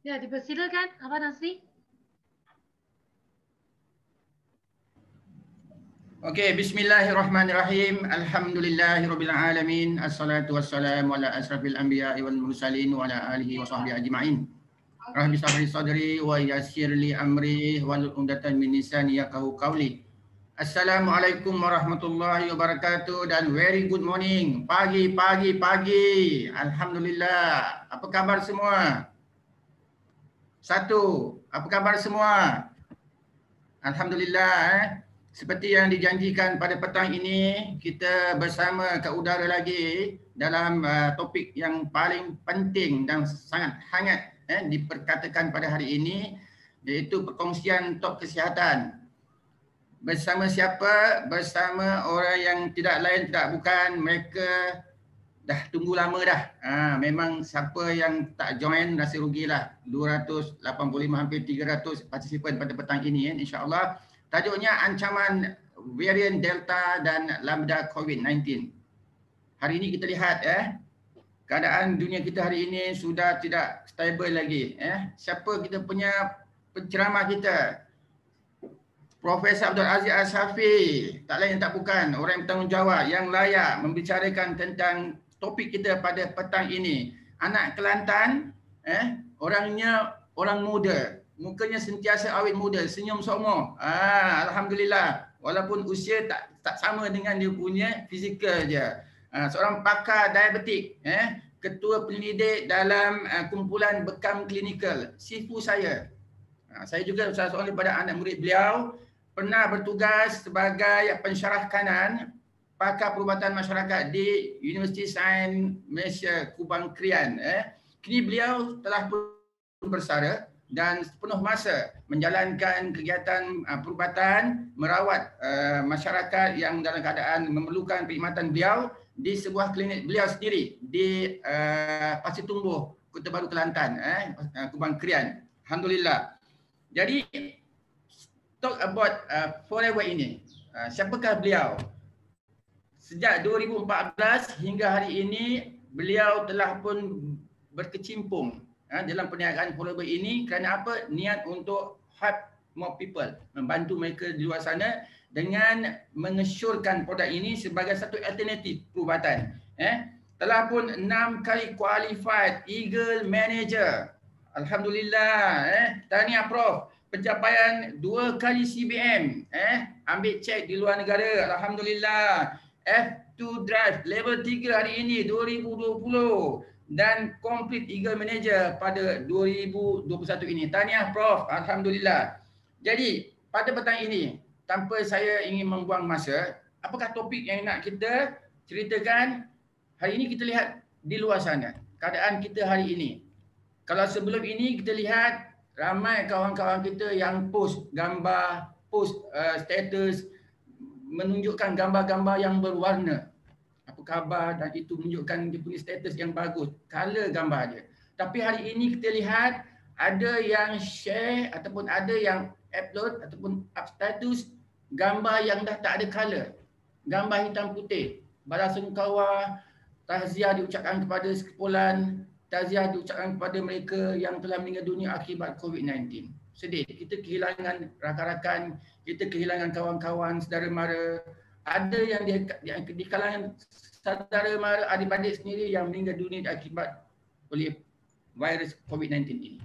Ya, dipersilakan Abang Nasri. Okey, bismillahirrahmanirrahim. Alhamdulillahirabbil alamin. Assalatu wassalamu ala asrafil anbiya'i wal mursalin wa ala alihi wa sahbihi ajma'in. Rabbi shrah li sadri wa yassir li amri wahlul 'uqdatam min lisani yafqahu qawli. Assalamualaikum warahmatullahi wabarakatuh dan very good morning. Pagi. Alhamdulillah. Apa khabar semua? Satu, apa khabar semua? Alhamdulillah. Seperti yang dijanjikan pada petang ini, kita bersama kat udara lagi dalam topik yang paling penting dan sangat hangat diperkatakan pada hari ini, iaitu perkongsian top kesihatan. Bersama siapa? Bersama orang yang tidak lain tidak bukan, mereka dah tunggu lama dah. Memang siapa yang tak join rasa rugilah. 285 hampir 300 partisipan pada petang ini insya-Allah. Tajuknya ancaman varian Delta dan Lambda COVID-19. Hari ini kita lihat keadaan dunia kita hari ini sudah tidak stable lagi. Siapa kita punya penceramah kita? Profesor Abdul Aziz Al-Safi, tak lain tak bukan orang yang bertanggungjawab yang layak membicarakan tentang topik kita pada petang ini. Anak Kelantan, orangnya orang muda, mukanya sentiasa awet muda, senyum semua. Alhamdulillah, walaupun usia tak sama dengan dia punya fizikal je. Seorang pakar diabetik, ketua penyelidik dalam kumpulan bekam klinikal, sifu saya. Saya juga salah seorang daripada anak murid beliau, pernah bertugas sebagai pensyarah kanan pakar perubatan masyarakat di Universiti Sains Malaysia Kubang Krian. Kini beliau telah pun bersara dan sepenuh masa menjalankan kegiatan perubatan merawat masyarakat yang dalam keadaan memerlukan perkhidmatan beliau di sebuah klinik beliau sendiri di Pasir Tumbuh, Kota Baru Kelantan, Kubang Krian. Alhamdulillah. Jadi talk about Forever ini. Siapakah beliau? Sejak 2014 hingga hari ini beliau telah pun berkecimpung dalam perniagaan Forever ini kerana apa? Niat untuk help more people, membantu mereka di luar sana dengan mengesyorkan produk ini sebagai satu alternatif perubatan. Telah pun 6 kali qualified Eagle Manager. Alhamdulillah. Tahniah Prof. Pencapaian 2 kali CBM. Ambil cek di luar negara. Alhamdulillah. F2 Drive level 3 hari ini 2020 dan complete Eagle Manager pada 2021 ini. Tahniah Prof. Alhamdulillah. Jadi pada petang ini, tanpa saya ingin membuang masa, apakah topik yang nak kita ceritakan? Hari ini kita lihat di luar sana keadaan kita hari ini. Kalau sebelum ini kita lihat ramai kawan-kawan kita yang post gambar, post status menunjukkan gambar-gambar yang berwarna. Apa khabar, dan itu menunjukkan dia punya status yang bagus, color gambar dia. Tapi hari ini kita lihat ada yang share ataupun ada yang upload ataupun up status gambar yang dah tak ada color. Gambar hitam putih. Belasungkawa, tahziah diucapkan kepada sekumpulan, tahziah diucapkan kepada mereka yang telah meninggal dunia akibat COVID-19. Sedih, kita kehilangan rakan-rakan, kita kehilangan kawan-kawan, saudara mara. Ada yang di kalangan saudara mara, adik-adik sendiri yang meninggal dunia akibat oleh virus COVID-19 ini.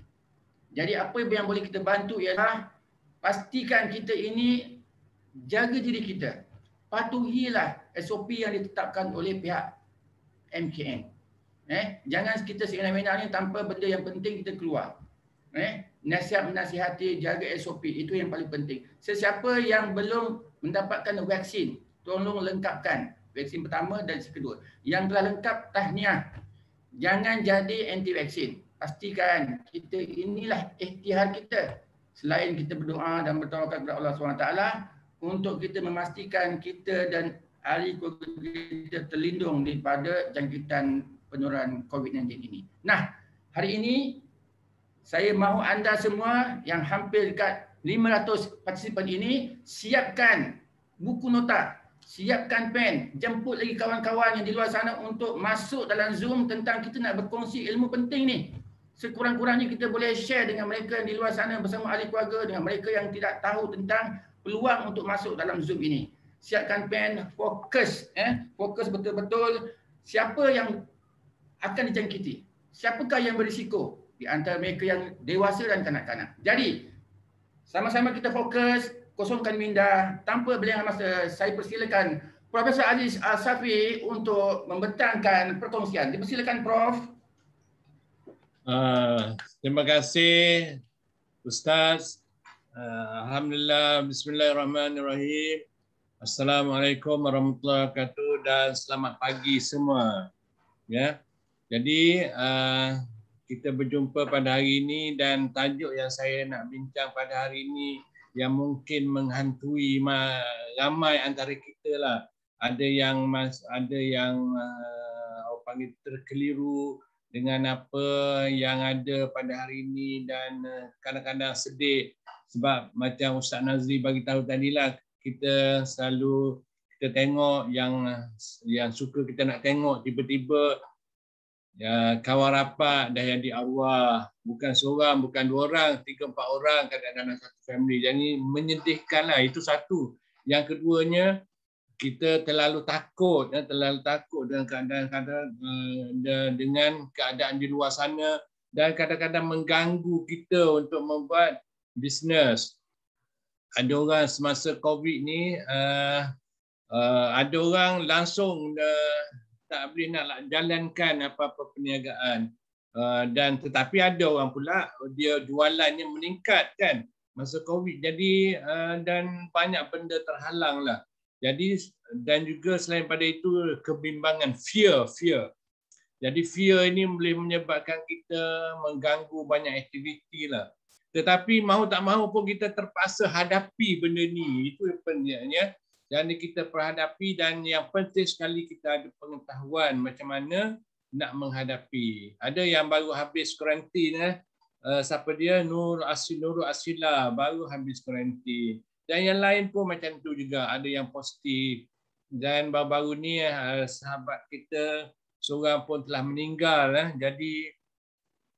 Jadi apa yang boleh kita bantu ialah pastikan kita ini jaga diri kita. Patuhilah SOP yang ditetapkan oleh pihak MKN. Jangan kita semena-mena ni tanpa benda yang penting kita keluar. Nasihat menasihati, jaga SOP, itu yang paling penting. Sesiapa yang belum mendapatkan vaksin, tolong lengkapkan vaksin pertama dan kedua. Yang telah lengkap, tahniah. Jangan jadi anti vaksin. Pastikan kita inilah ikhtiar kita. Selain kita berdoa dan bertawakal kepada Allah SWT untuk kita memastikan kita dan ahli keluarga kita terlindung daripada jangkitan penularan COVID-19 ini. Nah, hari ini saya mahu anda semua yang hampir dekat 500 partisipan ini siapkan buku nota, siapkan pen, jemput lagi kawan-kawan yang di luar sana untuk masuk dalam Zoom tentang kita nak berkongsi ilmu penting ni. sekurang-kurangnya kita boleh share dengan mereka yang di luar sana bersama ahli keluarga, dengan mereka yang tidak tahu tentang peluang untuk masuk dalam Zoom ini. Siapkan pen, fokus, fokus betul-betul siapa yang akan dijangkiti, siapakah yang berisiko di antara mereka yang dewasa dan kanak-kanak. Jadi, sama-sama kita fokus, kosongkan minda. Tanpa berlengah masa, saya persilakan Profesor Aziz Al-Safi untuk membentangkan perkongsian. Dipersilakan Prof. Terima kasih Ustaz. Alhamdulillah, bismillahirrahmanirrahim. Assalamualaikum warahmatullahi wabarakatuh dan selamat pagi semua. Ya. Jadi kita berjumpa pada hari ini dan tajuk yang saya nak bincang pada hari ini yang mungkin menghantui ramai antara kita lah. Ada yang orang panggil terkeliru dengan apa yang ada pada hari ini dan kadang-kadang sedih sebab macam Ustaz Nazri bagi tahu tadilah, kita selalu kita tengok yang suka kita nak tengok, tiba-tiba ya, kawan rapat dah jadi arwah, bukan seorang, bukan dua orang, 3-4 orang kadang-kadang satu family. Jadi menyedihkanlah, itu satu. Yang keduanya, kita terlalu takut dengan keadaan di luar sana dan kadang-kadang mengganggu kita untuk membuat bisnes. Ada orang semasa COVID ni, ada orang langsung tak boleh nak jalankan apa-apa perniagaan. Dan tetapi ada orang pula dia jualannya meningkat kan masa COVID. Jadi dan banyak benda terhalang lah. Jadi dan juga selain pada itu kebimbangan, fear. Jadi fear ini boleh menyebabkan kita mengganggu banyak aktiviti lah. Tetapi mahu tak mahu pun kita terpaksa hadapi benda ni. Itu yang pentingnya. Jadi kita perhadapi dan yang penting sekali kita ada pengetahuan macam mana nak menghadapi. Ada yang baru habis kuarantin, siapa dia? Nurul Asila baru habis kuarantin. Dan yang lain pun macam tu juga, ada yang positif. Dan baru-baru ni sahabat kita seorang pun telah meninggal.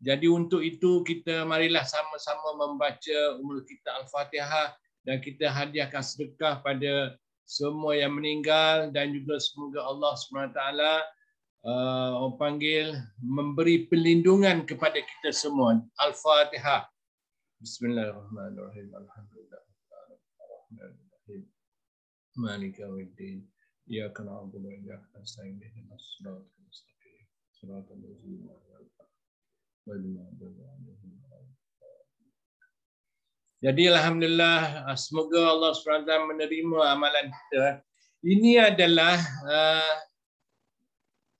Jadi untuk itu kita marilah sama-sama membaca umul kita Al-Fatihah dan kita hadiahkan sedekah pada semua yang meninggal dan juga semoga Allah SWT orang panggil memberi perlindungan kepada kita semua. Al-Fatihah. Bismillahirrahmanirrahim. Alhamdulillahirrahmanirrahim. Maliki yaumiddin. Iyyaka na'budu wa iyyaka nasta'in. Ihdinas siratal mustaqim. Siratal ladzina an'amta 'alaihim. Jadi alhamdulillah, semoga Allah SWT menerima amalan kita. Ini adalah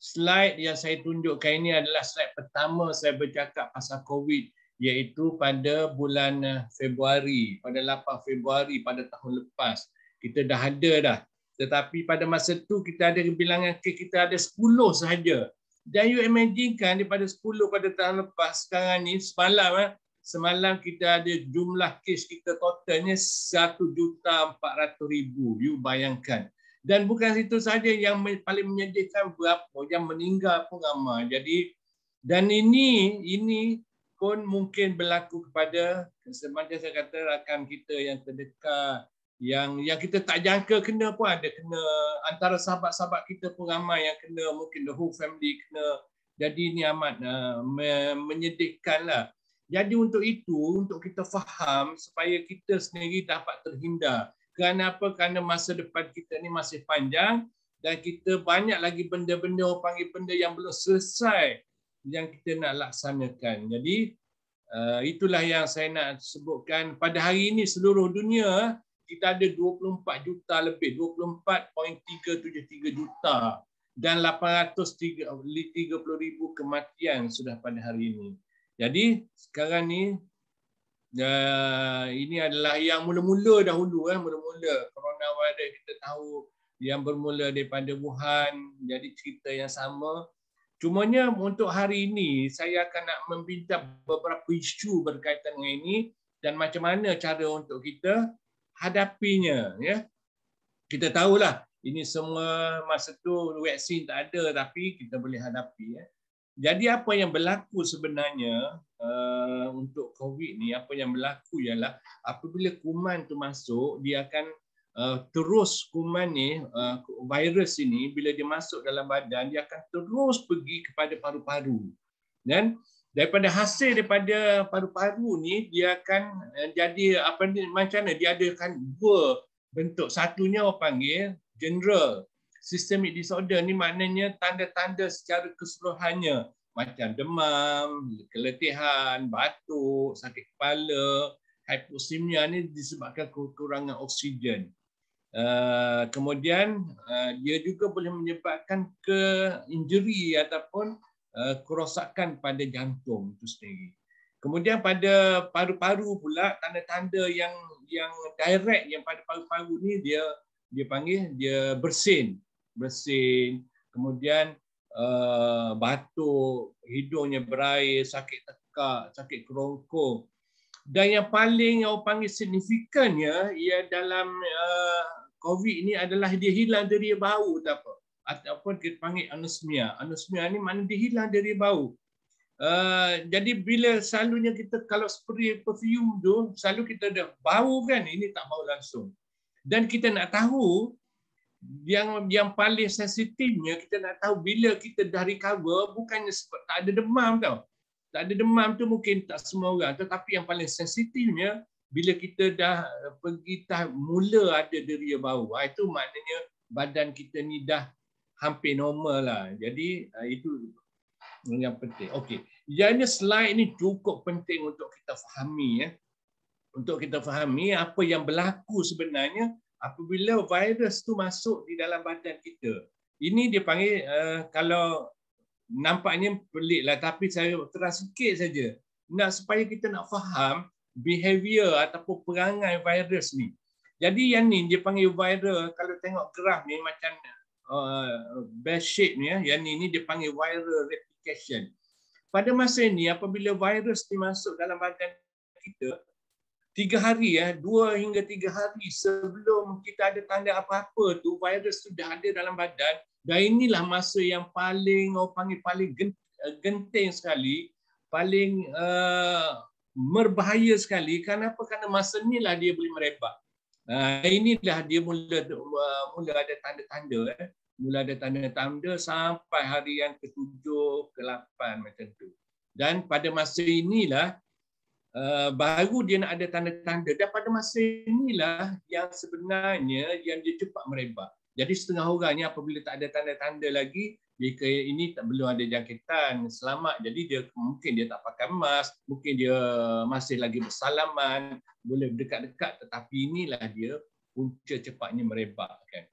slide yang saya tunjukkan, ini adalah slide pertama saya bercakap pasal COVID, iaitu pada bulan Februari, pada 8 Februari pada tahun lepas. Kita dah ada dah. Tetapi pada masa tu kita ada bilangan kes kita ada 10 sahaja. Dan you imagine kan daripada 10 pada tahun lepas, sekarang ni semalam kita ada jumlah kes kita totalnya 1.400.000. You bayangkan. Dan bukan itu saja yang paling menyedihkan, berapa yang meninggal pun ramai. Jadi dan ini pun mungkin berlaku kepada semacam saya kata rakan kita yang terdekat, yang kita tak jangka kena pun ada, kena antara sahabat-sahabat kita pun ramai yang kena, mungkin the whole family kena. Jadi ini amat menyedihkanlah. Jadi untuk itu, untuk kita faham supaya kita sendiri dapat terhindar. Kerana apa? Kerana masa depan kita ni masih panjang dan kita banyak lagi benda-benda, orang panggil benda yang belum selesai yang kita nak laksanakan. Jadi itulah yang saya nak sebutkan. Pada hari ini seluruh dunia kita ada 24 juta lebih, 24.373 juta dan 830,000 kematian sudah pada hari ini. Jadi sekarang ni ini adalah yang mula-mula dahulu, mula-mula coronavirus kita tahu yang bermula daripada Wuhan, jadi cerita yang sama. Cumanya untuk hari ini saya akan nak membincang beberapa isu berkaitan dengan ini dan macam mana cara untuk kita hadapinya, ya. Kita tahulah ini semua masa tu vaksin tak ada tapi kita boleh hadapi, ya. Jadi apa yang berlaku sebenarnya untuk COVID ni, apa yang berlaku ialah apabila kuman tu masuk, dia akan terus kuman ni, virus ini bila dia masuk dalam badan, dia akan terus pergi kepada paru-paru. Dan daripada hasil daripada paru-paru ni, dia akan jadi apa ni, macam mana, dia adakan dua bentuk. Satunya orang panggil general systemic disorder, ni maknanya tanda-tanda secara keseluruhannya macam demam, keletihan, batuk, sakit kepala, hypoxemia ni disebabkan kekurangan oksigen. Kemudian dia juga boleh menyebabkan injury ataupun kerosakan pada jantung itu sendiri. Kemudian pada paru-paru pula, tanda-tanda yang direct yang pada paru-paru ni dia panggil dia bersin, kemudian batuk, hidungnya berair, sakit tekak, sakit kerongkong. Dan yang paling orang panggil signifikannya ia dalam COVID ini adalah dia hilang deria bau ataupun kita panggil anosmia. Anosmia ni maknanya dia hilang deria bau. Jadi bila selalunya kita kalau spray perfume tu, selalu kita ada bau kan, ini tak bau langsung. Dan kita nak tahu yang paling sensitifnya, kita nak tahu bila kita dah recover, bukannya sebab tak ada demam tau. Tak ada demam tu mungkin tak semua orang, tetapi yang paling sensitifnya bila kita dah mula ada deria bau. Itu maknanya badan kita ni dah hampir normal lah. Jadi itu yang penting. Okey. Jadi slide ni cukup penting untuk kita fahami ya. Untuk kita fahami apa yang berlaku sebenarnya apabila virus tu masuk di dalam badan kita. Ini dia panggil kalau nampaknya pelik lah, tapi saya terang sikit saja. Supaya kita nak faham behavior ataupun perangai virus ni. Jadi yang ni dia panggil viral, kalau tengok graf ni macam bell shape ni ya, yang ni dia panggil viral replication. Pada masa ini apabila virus ni masuk dalam badan kita, 3 hari 2 hingga 3 hari sebelum kita ada tanda apa-apa tu, virus sudah ada dalam badan. Dan inilah masa yang paling orang panggil paling genting sekali, paling berbahaya sekali. Kenapa? Kerana masa inilah dia boleh merebak. Inilah dia mula ada tanda-tanda mula ada tanda-tanda sampai hari yang ke-7, ke-8 macam tu. Dan pada masa inilah baru dia nak ada tanda-tanda, dan pada masa inilah yang sebenarnya yang dia cepat merebak. Jadi setengah orang ni apabila tak ada tanda-tanda lagi, jika ini belum ada jangkitan, selamat. Jadi dia mungkin dia tak pakai mask, mungkin dia masih lagi bersalaman, boleh berdekat-dekat, tetapi inilah dia punca cepatnya merebak kan.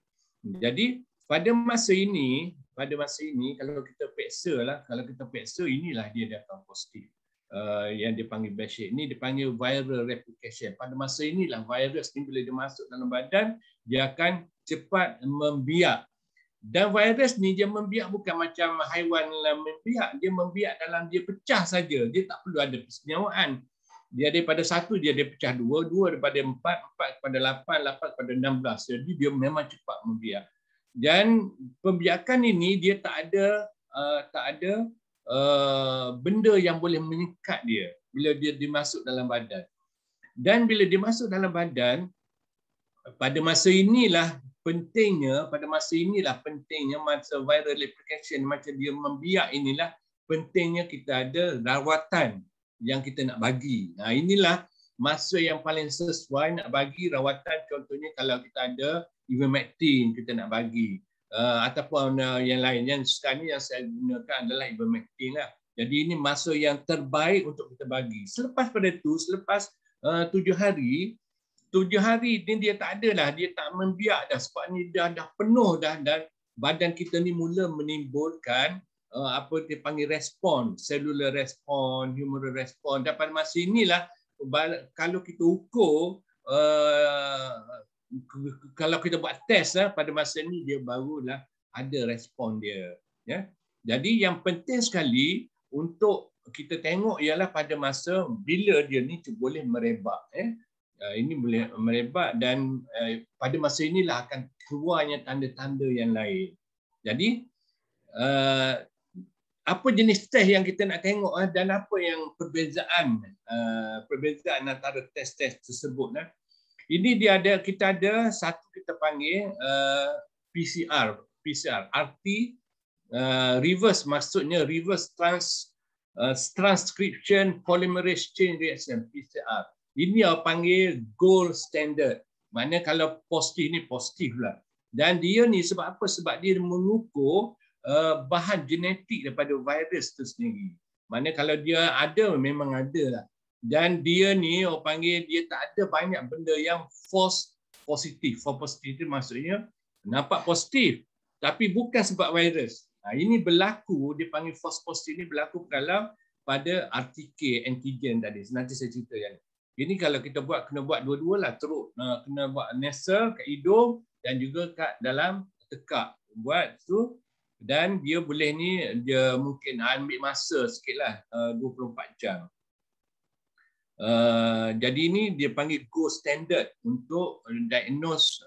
Jadi pada masa ini kalau kita peksa inilah dia datang positif. Yang dipanggil bell shape ni dipanggil viral replication. Pada masa inilah virus ni bila dia masuk dalam badan, dia akan cepat membiak. Dan virus ni dia membiak bukan macam haiwan membiak, dia membiak dalam dia pecah saja. Dia tak perlu ada persenyawaan. Dia daripada 1 dia pecah 2, 2 daripada 4, 4 kepada 8, 8 kepada 16. Jadi dia memang cepat membiak. Dan pembiakan ini dia tak ada benda yang boleh menyekat dia bila dia dimasuk dalam badan. Dan bila dia masuk dalam badan, pada masa inilah pentingnya masa viral replication, macam dia membiak inilah pentingnya kita ada rawatan yang kita nak bagi. Inilah masa yang paling sesuai nak bagi rawatan. Contohnya kalau kita ada ivermectin kita nak bagi, ataupun yang lain. Yang sekarang ni yang saya gunakan adalah ivermectin lah. Jadi ini masa yang terbaik untuk kita bagi. Selepas pada tu, selepas 7 hari ni dia tak ada lah, dia tak membiak dah, sebab ni dah penuh dah, dan badan kita ni mula menimbulkan apa dia panggil respon, cellular respon, humoral respon. Dan pada masa inilah kalau kita ukur, kalau kita buat test pada masa ini dia barulah ada respon dia ya. Jadi yang penting sekali untuk kita tengok ialah pada masa bila dia ni boleh merebak ini boleh merebak, dan pada masa inilah akan keluarnya tanda-tanda yang lain. Jadi apa jenis test yang kita nak tengok dan apa yang perbezaan antara test-test tersebut. Ini kita ada satu kita panggil PCR, arti reverse, maksudnya reverse transcription polymerase chain reaction, PCR. Ini yang panggil gold standard. Maknanya kalau positif ni positif lah. Dan dia ni sebab apa? Sebab dia mengukur bahan genetik daripada virus itu sendiri. Maknanya kalau dia ada, memang ada lah. Dan dia ni orang panggil dia tak ada banyak benda yang false positif. False positif itu maksudnya nampak positif tapi bukan sebab virus. Ini berlaku, dipanggil false positif ini berlaku kalau pada RTK antigen tadi. Nanti saya cerita yang ini kalau kita buat, kena buat dua-dua lah, teruk. Kena buat nasal kat hidung dan juga kat dalam tekak. Buat tu dan dia boleh ni, dia mungkin ambil masa sikit lah, 24 jam. Jadi ini dia panggil gold standard untuk diagnose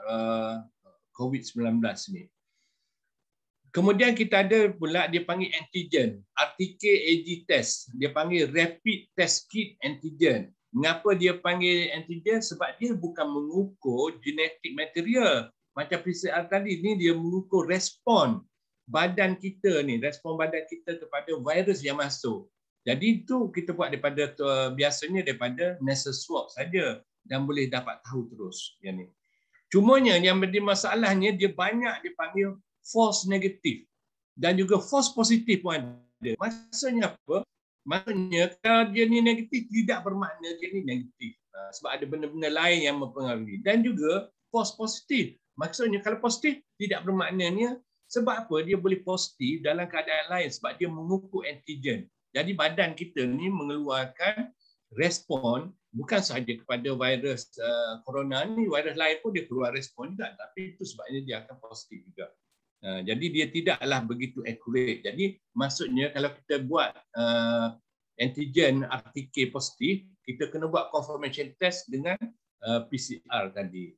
COVID-19 ni. Kemudian kita ada pula dia panggil antigen, RTK-AG test. Dia panggil rapid test kit antigen. Mengapa dia panggil antigen? Sebab dia bukan mengukur genetik material. Macam PCR tadi, ni dia mengukur respon badan kita ni, respon badan kita kepada virus yang masuk. Jadi itu kita buat daripada biasanya daripada nasal swab saja dan boleh dapat tahu terus yang ni. Cumanya yang menjadi masalahnya dia banyak dipanggil false negatif dan juga false positif pun ada. Maksudnya apa? Maksudnya kalau dia ni negatif tidak bermakna dia ni negatif. Sebab ada benda-benda lain yang mempengaruhi. Dan juga false positif. Maksudnya kalau positif tidak bermaknanya sebab apa? Dia boleh positif dalam keadaan lain sebab dia mengukur antigen. Jadi badan kita ni mengeluarkan respon bukan sahaja kepada virus corona ni, virus lain pun dia keluar respon juga, tapi itu sebabnya dia akan positif juga. Jadi dia tidaklah begitu accurate. Jadi maksudnya kalau kita buat antigen RTK positif, kita kena buat confirmation test dengan PCR tadi.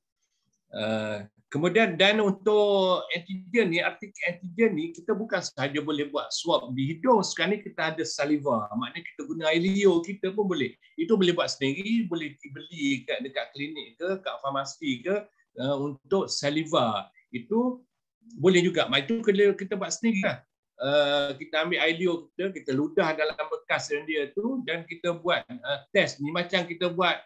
Kemudian dan untuk antigen ni, RTK antigen ni kita bukan sahaja boleh buat swab di hidung. Sekarang ni kita ada saliva. Maknanya kita guna air liur kita pun boleh. Itu boleh buat sendiri, boleh dibeli dekat klinik ke, kat farmasi ke untuk saliva. Itu boleh juga. Itu kita buat sendiri lah. Kita ambil air liur kita ludah dalam bekas dia tu dan kita buat test ni macam kita buat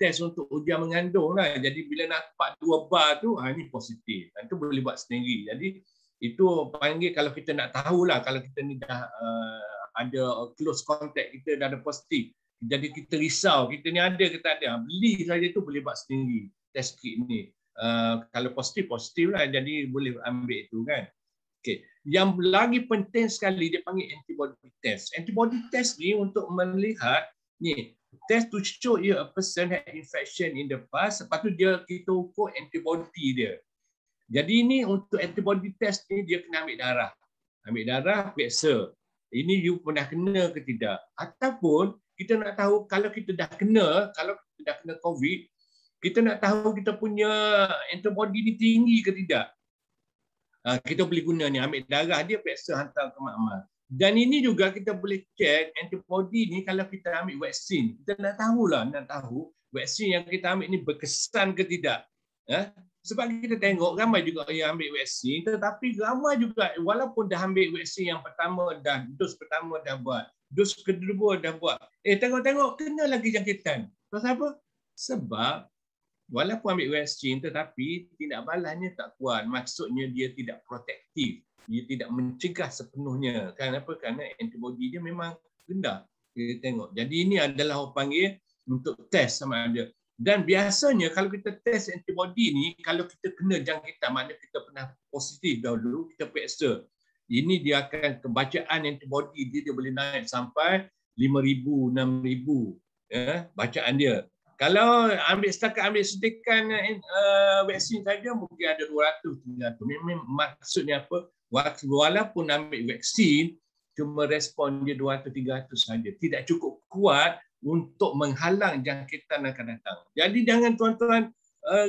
test untuk ujian mengandung lah. Jadi bila nampak 2 bar tu, ini positif. Itu boleh buat sendiri. Jadi itu panggil kalau kita nak tahulah kalau kita ni dah ada close contact, kita dah ada positif. Jadi kita risau, kita ni ada ke tak ada. Beli saja tu boleh buat sendiri test kit ni. Kalau positif lah. Jadi boleh ambil itu kan. Okay. Yang lagi penting sekali dia panggil antibody test. Antibody test ni untuk melihat ni test to show you a person had infection in the past. Lepas tu kita ukur antibody dia. Jadi ini untuk antibody test ni dia kena ambil darah. Ambil darah, periksa. Ini you pernah kena ke tidak? Ataupun kita nak tahu kalau kita dah kena COVID, kita nak tahu kita punya antibody ni tinggi ke tidak. Kita boleh guna ni, ambil darah dia, periksa hantar ke makmal. Dan ini juga kita boleh cek antibody ni kalau kita ambil vaksin. Kita nak tahu vaksin yang kita ambil ni berkesan ke tidak. Sebab kita tengok ramai juga yang ambil vaksin, tetapi ramai juga walaupun dah ambil vaksin yang pertama dah, dos pertama dah buat, dos kedua dah buat. Tengok-tengok kena lagi jangkitan. Pasal apa? Sebab walaupun ambil vaksin tetapi tindak balasnya tak kuat. Maksudnya dia tidak protektif. Dia tidak mencegah sepenuhnya. Kenapa? Kerana antibody dia memang rendah. Kita tengok. Jadi ini adalah orang panggil untuk test sama ada. Dan biasanya kalau kita test antibody ni, kalau kita kena jangkitan, maknanya kita pernah positif dahulu, kita periksa. Ini dia akan kebacaan antibody dia boleh naik sampai 5,000, 6,000 bacaan dia. Kalau setakat ambil suntikan vaksin saja mungkin ada 200, 300. Memang maksudnya apa? Walaupun ambil vaksin, cuma respon dia 200, 300 saja. Tidak cukup kuat untuk menghalang jangkitan akan datang. Jadi jangan tuan-tuan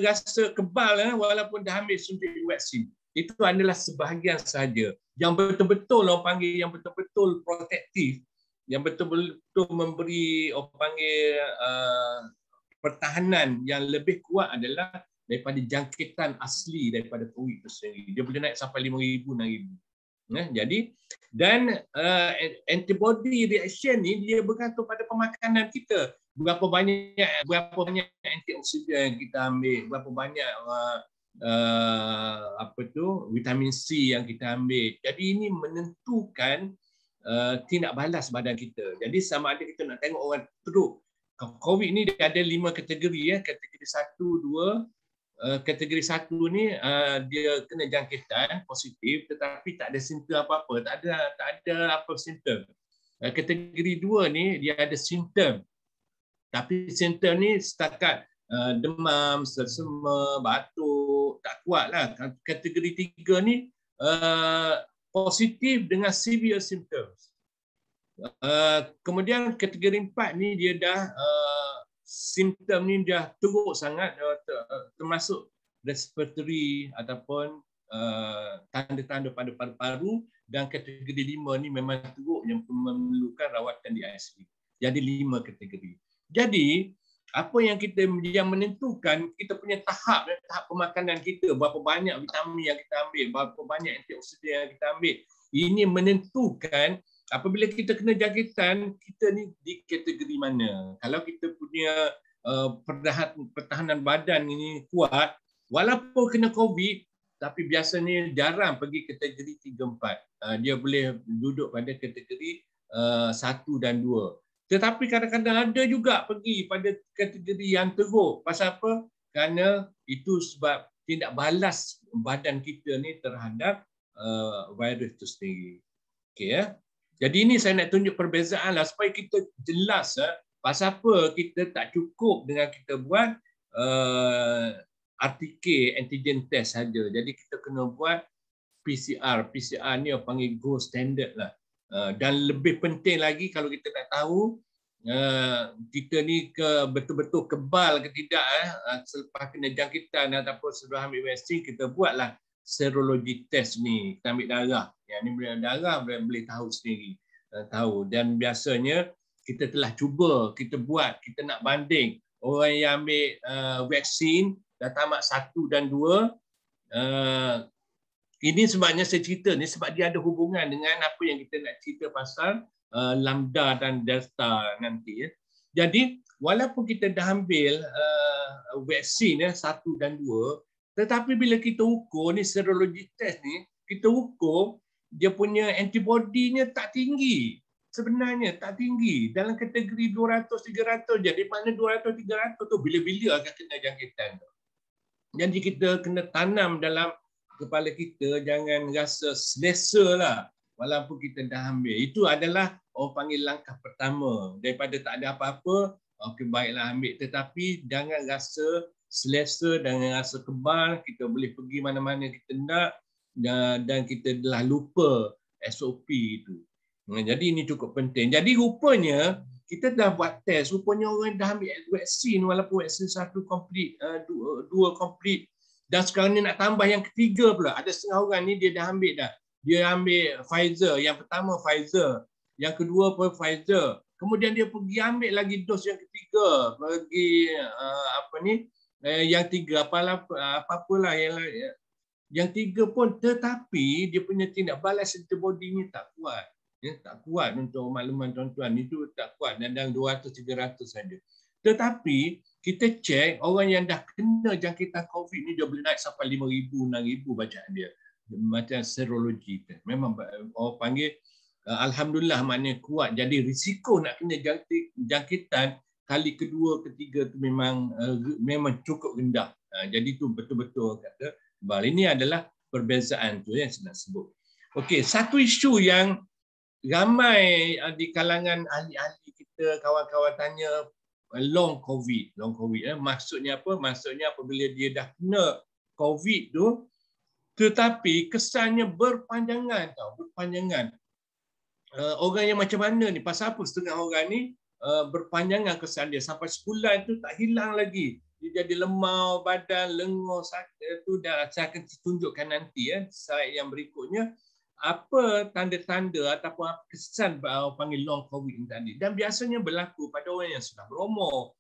rasa kebal walaupun dah ambil suntik vaksin. Itu adalah sebahagian saja. Yang betul-betul orang panggil yang betul-betul betul-betul protektif, yang betul-betul memberi orang panggil pertahanan yang lebih kuat adalah daripada jangkitan asli daripada COVID itu sendiri. Dia boleh naik sampai 5,000, 6,000. Jadi dan antibody reaction ni dia bergantung pada pemakanan kita. Berapa banyak antioksidan yang kita ambil, berapa banyak vitamin C yang kita ambil. Jadi ini menentukan tindak balas badan kita. Jadi sama ada kita nak tengok orang teruk. COVID ni dia ada 5 kategori ya. Kategori 1, 2. Kategori 1 ni dia kena jangkitan positif tetapi tak ada simptom apa-apa, tak ada apa simptom. Kategori 2 ni dia ada simptom. Tapi simptom ni setakat demam, selsema, batuk, tak kuatlah. Kategori 3 ni positif dengan severe symptoms. Kemudian kategori 4 ni dia dah simptom ni dah teruk sangat, termasuk respiratory ataupun tanda-tanda pada paru-paru, dan kategori 5 ni memang teruk yang memerlukan rawatan di ICU. Jadi 5 kategori. Jadi apa yang menentukan kita punya tahap pemakanan kita, berapa banyak vitamin yang kita ambil, berapa banyak antioksidan yang kita ambil. Ini menentukan apabila kita kena jangkitan, kita ni di kategori mana. Kalau kita punya pertahanan badan ini kuat, walaupun kena COVID, tapi biasanya jarang pergi kategori 3, 4. Dia boleh duduk pada kategori 1 dan 2. Tetapi kadang-kadang ada juga pergi pada kategori yang teruk. Pasal apa? Kerana itu sebab tindak balas badan kita ni terhadap virus itu sendiri. Okey ya. Jadi ini saya nak tunjuk perbezaan lah supaya kita jelas pasal apa kita tak cukup dengan kita buat RTK antigen test saja. Jadi kita kena buat PCR. PCR ni panggil gold standard lah. Dan lebih penting lagi kalau kita nak tahu kita ni betul-betul kebal ke tidak selepas kena jangkitan ataupun sudah ambil vaksin, kita buatlah serologi test ni. Kita ambil darah. Yang ni boleh darah boleh tahu sendiri. Dan biasanya kita telah cuba, kita buat, kita nak banding orang yang ambil vaksin dah tamat 1 dan 2. Ini sebabnya saya cerita ni sebab dia ada hubungan dengan apa yang kita nak cerita pasal lambda dan delta nanti ya. Jadi walaupun kita dah ambil vaksin 1 dan 2, tetapi bila kita ukur ni serologi test ni, kita ukur dia punya antibody-nya tak tinggi. Sebenarnya tak tinggi. Dalam kategori 200-300 je. Di mana 200-300 tu bila-bila akan kena jangkitan tu. Jadi kita kena tanam dalam kepala kita, jangan rasa selesa lah walaupun kita dah ambil. Itu adalah orang panggil langkah pertama. Daripada tak ada apa-apa, okey baiklah ambil. Tetapi jangan rasa selesa, jangan rasa kebal. Kita boleh pergi mana-mana kita nak dan kita telah lupa SOP itu. Jadi ini cukup penting. Jadi rupanya kita dah buat test, rupanya orang dah ambil vaksin walaupun vaksin 1 komplit, 2 komplit, dan sekarang ni nak tambah yang ketiga pula. Ada setengah orang ni dia dah ambil dah. Dia ambil Pfizer, yang pertama Pfizer, yang kedua pun Pfizer. Kemudian dia pergi ambil lagi dos yang ketiga, pergi yang 3 apa-apalah yang 3 pun, tetapi dia punya tindak balas antibody ni tak kuat. Ya, tak kuat untuk makluman tuan-tuan, itu tak kuat dan 200-300 saja. Tetapi kita cek orang yang dah kena jangkitan COVID ni dia boleh naik sampai 5,000, 6,000 bacaan dia. Macam serologi tu. Memang orang panggil alhamdulillah maknanya kuat. Jadi risiko nak kena jangkitan kali kedua, ketiga tu memang cukup rendah. Jadi tu betul-betul kata bal. Ini adalah perbezaan tu yang saya nak sebut. Okey, satu isu yang ramai di kalangan ahli-ahli kita, kawan-kawan tanya long COVID. Maksudnya apa? Maksudnya apabila dia dah kena COVID tu, tetapi kesannya berpanjangan tau, berpanjangan. Orang yang macam mana ni? Pasal apa setengah orang ni berpanjangan kesan dia sampai sebulan tu tak hilang lagi. Dia jadi lemau badan, lenguh, sakit tu dah saya akan tunjukkan nanti slide yang berikutnya. apa tanda-tanda ataupun apa kesan panggil long COVID ini tadi. Dan biasanya berlaku pada orang yang sudah berumur.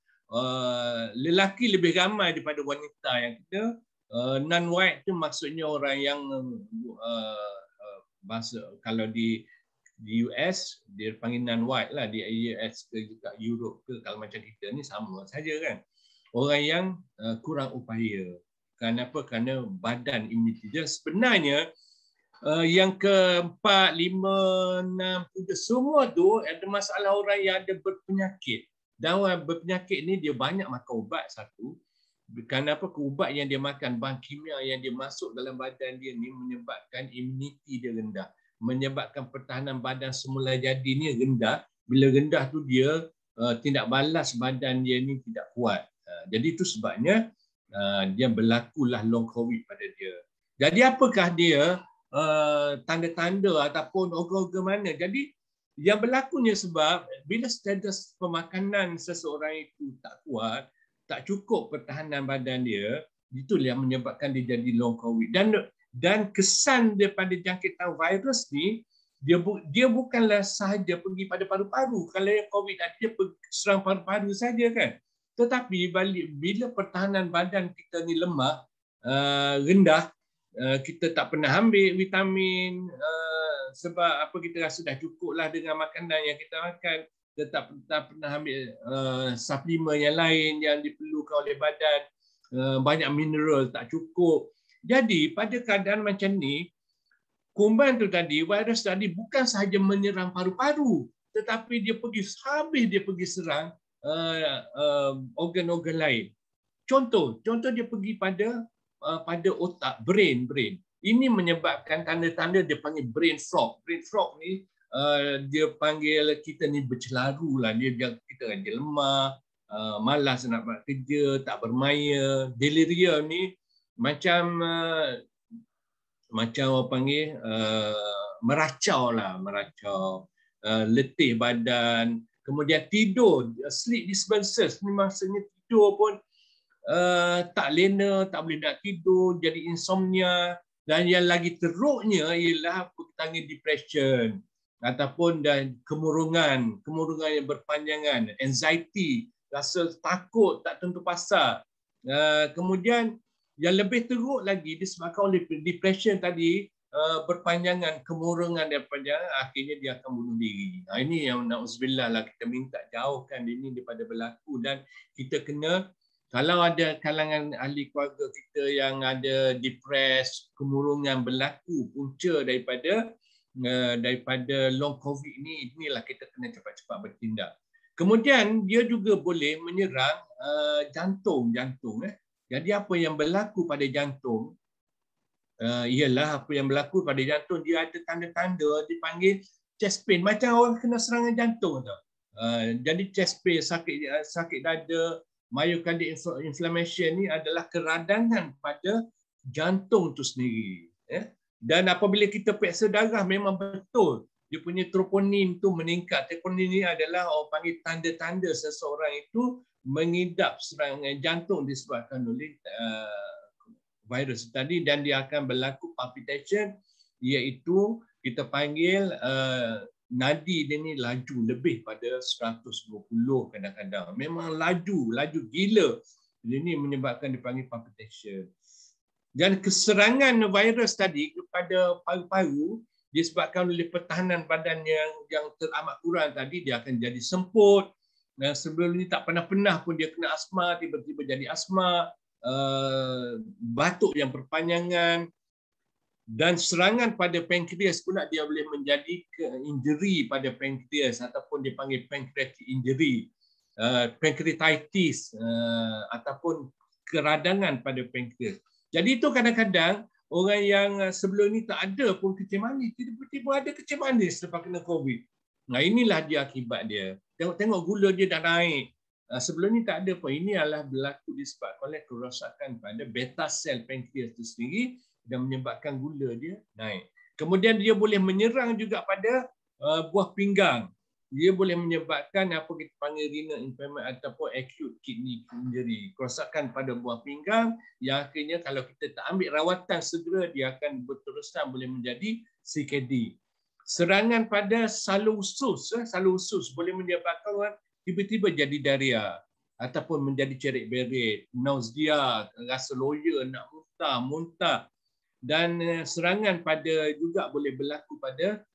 Lelaki lebih ramai daripada wanita yang kita. Non-white tu maksudnya orang yang kalau di US dia panggil non-white lah, di US ke juga Europe ke, kalau macam kita ni sama saja kan. Orang yang kurang upaya. Kenapa? Kerana badan imuniti dia sebenarnya yang ke-4, 5, 6, 7 semua tu ada masalah orang yang ada berpenyakit. Dan orang berpenyakit ni dia banyak makan ubat satu. Kenapa? Ubat yang dia makan, bahan kimia yang dia masuk dalam badan dia ni menyebabkan imuniti dia rendah. Menyebabkan pertahanan badan semula jadi ni rendah. Bila rendah tu dia tindak balas badan dia ni tidak kuat. Jadi itu sebabnya dia berlakulah long COVID pada dia. Jadi apakah dia tanda-tanda ataupun organ-organ mana? Jadi yang berlakunya sebab bila status pemakanan seseorang itu tak kuat, tak cukup pertahanan badan dia, itulah yang menyebabkan dia jadi long COVID. Dan kesan daripada jangkitan virus ni, dia bukanlah sahaja pergi pada paru-paru. Kalau yang COVID dia serang paru-paru saja kan. Tetapi bila pertahanan badan kita ni lemah, rendah, kita tak pernah ambil vitamin sebab apa, kita rasa dah cukup lah dengan makanan yang kita makan. Kita tak pernah ambil suplemen yang lain yang diperlukan oleh badan. Banyak mineral tak cukup. Jadi pada keadaan macam ni, kumban tu tadi, virus tadi bukan sahaja menyerang paru-paru, tetapi dia pergi serang organ-organ lain. Contoh dia pergi pada otak, brain. Ini menyebabkan tanda-tanda dia panggil brain fog. Brain fog ni dia panggil kita ni bercelaru lah. Kita lemah, malas nak buat kerja, tak bermaya. Delirium ni macam orang panggil meracau, letih badan. Kemudian tidur, sleep disturbances ni maksudnya tidur pun tak lena, tak boleh nak tidur, jadi insomnia. Dan yang lagi teruknya ialah panggil depression ataupun dan kemurungan yang berpanjangan, anxiety, rasa takut, tak tentu pasal. Kemudian yang lebih teruk lagi disebabkan oleh depression tadi, berpanjangan, kemurungan dan panjangan, akhirnya dia akan bunuh diri. Ini yang na'udzubillah lah, kita minta jauhkan ini daripada berlaku. Dan kita kena, kalau ada kalangan ahli keluarga kita yang ada depres, kemurungan berlaku, punca daripada long COVID ini, inilah kita kena cepat-cepat bertindak. Kemudian dia juga boleh menyerang jantung. Jadi apa yang berlaku pada jantung ialah apa yang berlaku pada jantung, dia ada tanda-tanda dipanggil chest pain, macam orang kena serangan jantung tu. Jadi chest pain, sakit dada, myocardial inflammation ni adalah keradangan pada jantung tu sendiri. Dan apabila kita periksa darah, memang betul dia punya troponin tu meningkat. Troponin ni adalah orang panggil tanda-tanda seseorang itu mengidap serangan jantung disebabkan oleh virus tadi, dan dia akan berlaku palpitation, iaitu kita panggil nadi dia ni laju lebih pada 120 kadang-kadang. Memang laju gila. Ini menyebabkan dipanggil palpitation. Dan keserangan virus tadi kepada paru-paru disebabkan oleh pertahanan badan yang teramat kurang tadi, dia akan jadi semput. Dan sebelum ni tak pernah pun dia kena asma, tiba-tiba jadi asma. Batuk yang berpanjangan, dan serangan pada pankreas pula dia boleh menjadi injury pada pankreas ataupun dipanggil pancreatic injury, pancreatitis ataupun keradangan pada pankreas. Jadi itu kadang-kadang orang yang sebelum ni tak ada pun kencing manis, tiba-tiba ada kencing manis selepas kena COVID. Nah, inilah dia akibat dia. Tengok gula dia dah naik. Sebelum ni tak ada pun. Ini adalah berlaku disebabkan oleh kerosakan pada beta sel pankreas itu sendiri dan menyebabkan gula dia naik. Kemudian dia boleh menyerang juga pada buah pinggang. Dia boleh menyebabkan apa kita panggil renal impairment ataupun acute kidney injury. Kerosakan pada buah pinggang yang akhirnya kalau kita tak ambil rawatan segera, dia akan berterusan boleh menjadi CKD. Serangan pada salur usus boleh menyebabkan orang tiba-tiba jadi diarrhea ataupun menjadi cerit-berit, nausea, rasa loya, nak muntah. Dan serangan pada juga boleh berlaku pada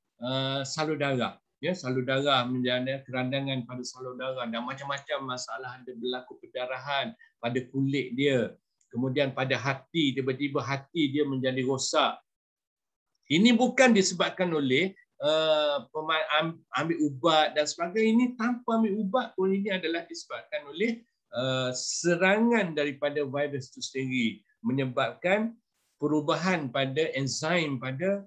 salur darah. Ya, salur darah menjadi kerandangan pada salur darah dan macam-macam masalah, ada berlaku perdarahan pada kulit dia. Kemudian pada hati, tiba-tiba hati dia menjadi rosak. Ini bukan disebabkan oleh ambil ubat dan sebagainya. Ini tanpa ambil ubat pun ini adalah disebabkan oleh serangan daripada virus itu sendiri, menyebabkan perubahan pada enzim pada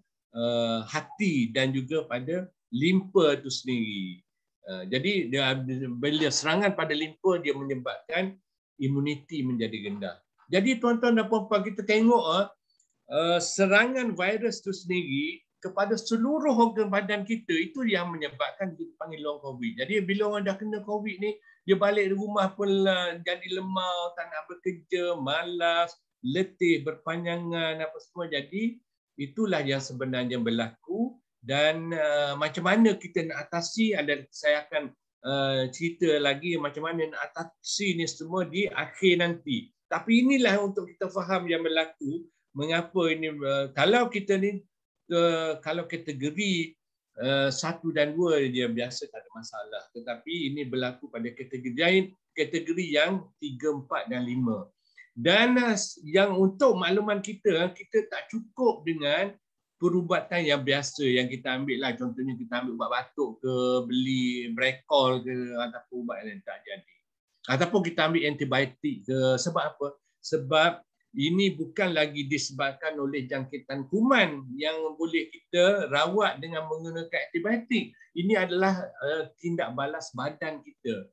hati dan juga pada limpa itu sendiri. Jadi bila serangan pada limpa dia menyebabkan imuniti menjadi rendah. Jadi tuan-tuan dan puan-puan, kita tengok serangan virus itu sendiri kepada seluruh organ badan kita, itu yang menyebabkan kita panggil long COVID. Jadi bila orang dah kena COVID ni, dia balik rumah pun jadi lemah, tak nak bekerja, malas, letih, berpanjangan apa semua. Jadi itulah yang sebenarnya berlaku. Dan macam mana kita nak atasi, saya akan cerita lagi macam mana nak atasi ni semua di akhir nanti. Tapi inilah untuk kita faham yang berlaku. Mengapa ini, kalau kita ni kalau kategori 1 dan 2 dia biasa tak ada masalah, tetapi ini berlaku pada kategori yang 3, 4 dan 5. Dan yang untuk makluman kita tak cukup dengan perubatan yang biasa yang kita ambil lah. Contohnya kita ambil ubat batuk ke, beli Brecol ke, ataupun ubat lain, tak jadi. Ataupun kita ambil antibiotik ke. Sebab apa? Sebab ini bukan lagi disebabkan oleh jangkitan kuman yang boleh kita rawat dengan menggunakan antibiotik. Ini adalah tindak balas badan kita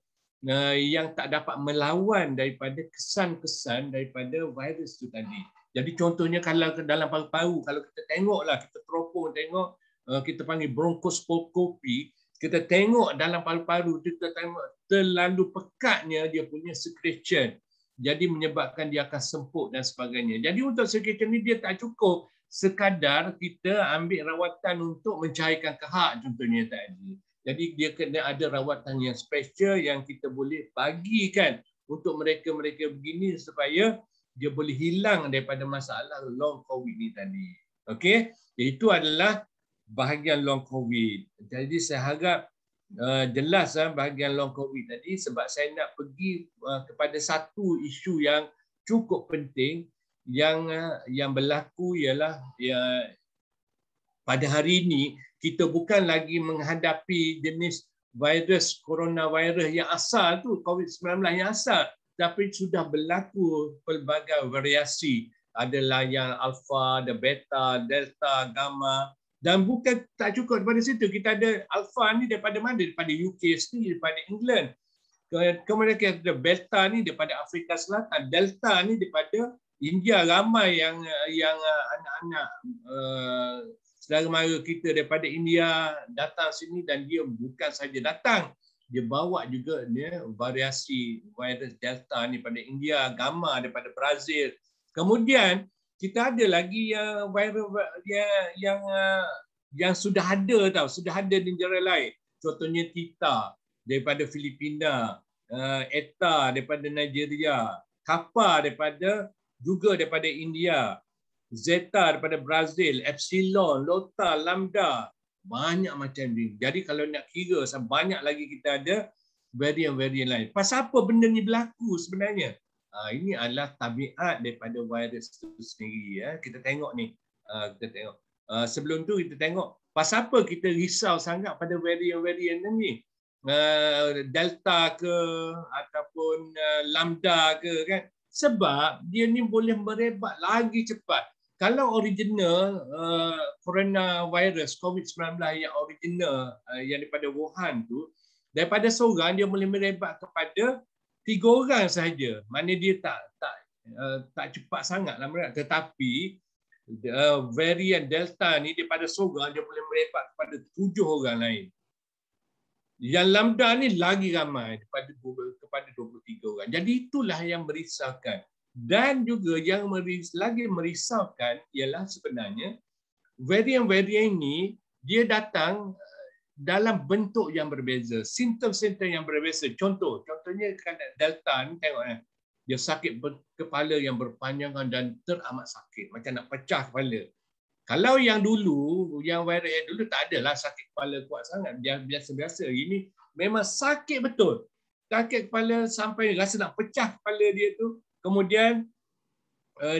yang tak dapat melawan daripada kesan-kesan daripada virus itu tadi. Jadi contohnya kalau dalam paru-paru, kalau kita tengoklah, kita teropong tengok, kita panggil bronkoskopi, kita tengok dalam paru-paru, kita tengok terlalu pekatnya dia punya secretion. Jadi menyebabkan dia akan semput dan sebagainya. Jadi untuk secretion ni dia tak cukup sekadar kita ambil rawatan untuk mencairkan kehak contohnya tadi. Jadi dia kena ada rawatan yang special yang kita boleh bagikan untuk mereka-mereka begini supaya dia boleh hilang daripada masalah long COVID ni tadi. Okey, itu adalah bahagian long COVID. Jadi saya harap jelas bahagian long COVID tadi, sebab saya nak pergi kepada satu isu yang cukup penting yang berlaku ialah pada hari ini kita bukan lagi menghadapi jenis virus coronavirus yang asal tu, COVID-19 yang asal, tapi sudah berlaku pelbagai variasi. Adalah yang alpha, ada beta, delta, gamma. Dan bukan tak cukup daripada situ. Kita ada alpha ni daripada mana? Daripada UK sendiri, daripada England. Kemudian kita ada beta ni daripada Afrika Selatan. Delta ni daripada India. Ramai yang anak-anak saudara mara kita daripada India datang sini, dan dia bukan saja datang, dia bawa juga dia variasi virus delta ni daripada India, gamma daripada Brazil. Kemudian kita ada lagi virus yang sudah ada di negara lain. Contohnya Theta daripada Filipina, Eta daripada Nigeria, Kappa juga daripada India, Zeta daripada Brazil, Epsilon, Lota, Lambda, banyak macam ni. Jadi kalau nak kira, banyak lagi kita ada varian-varian lain. Pasal apa benda ni berlaku sebenarnya? Ini adalah tabiat daripada virus itu sendiri. Kita tengok ni. Sebelum tu kita tengok pasal apa kita risau sangat pada varian-varian ni. Delta ke ataupun Lambda ke kan? Sebab dia ni boleh merebak lagi cepat. Kalau original coronavirus COVID-19 yang original yang daripada Wuhan tu, daripada seorang dia boleh merebak kepada 3 orang sahaja. Mana dia tak cepat sangatlah merebak. Tetapi varian Delta ni daripada seorang dia boleh merebak kepada 7 orang lain. Yang Lambda ni lagi ramai kepada 23 orang. Jadi itulah yang merisaukan. Dan juga yang lagi merisaukan ialah sebenarnya varian-varian ini dia datang dalam bentuk yang berbeza, simptom-simptom yang berbeza. Contohnya kan Delta ni tengok dia sakit kepala yang berpanjangan dan teramat sakit, macam nak pecah kepala. Kalau yang dulu, yang virus yang dulu tak adalah sakit kepala kuat sangat, biasa-biasa. Ini memang sakit betul. Sakit kepala sampai rasa nak pecah kepala dia tu. Kemudian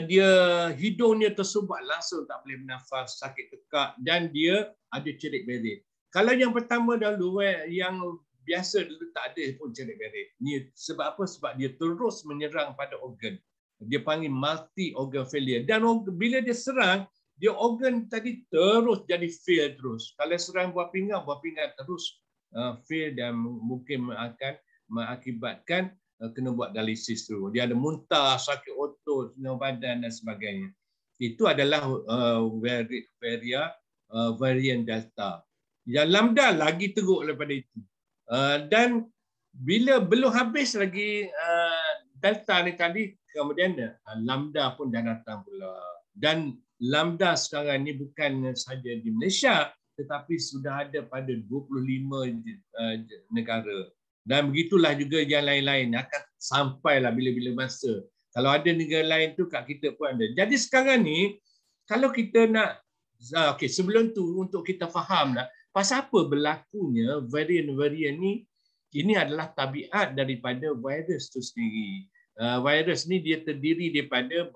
dia hidungnya tersumbat langsung, tak boleh bernafas, sakit tekak dan dia ada cerit berit. Kalau yang pertama dahulu yang biasa dulu tak ada pun cerit berit. Ni sebab apa? Sebab dia terus menyerang pada organ. Dia panggil multi organ failure. Dan bila dia serang, dia organ tadi terus jadi fail terus. Kalau serang buah pinggang terus fail dan mungkin akan mengakibatkan kena buat dialisis tu. Dia ada muntah, sakit otot, senang badan dan sebagainya. Itu adalah varian Delta. Yang Lambda lagi teruk daripada itu. Dan bila belum habis lagi Delta ni tadi, kemudian Lambda pun dah datang pula. Dan Lambda sekarang ni bukan saja di Malaysia, tetapi sudah ada pada 25 negara. Dan begitulah juga yang lain-lain akan sampailah bila-bila masa. Kalau ada negara lain tu kat kita pun ada. Jadi sekarang ni kalau kita nak sebelum tu untuk kita fahamlah pasal apa berlakunya varian-varian ni, ini adalah tabiat daripada virus tu sendiri. Virus ni dia terdiri daripada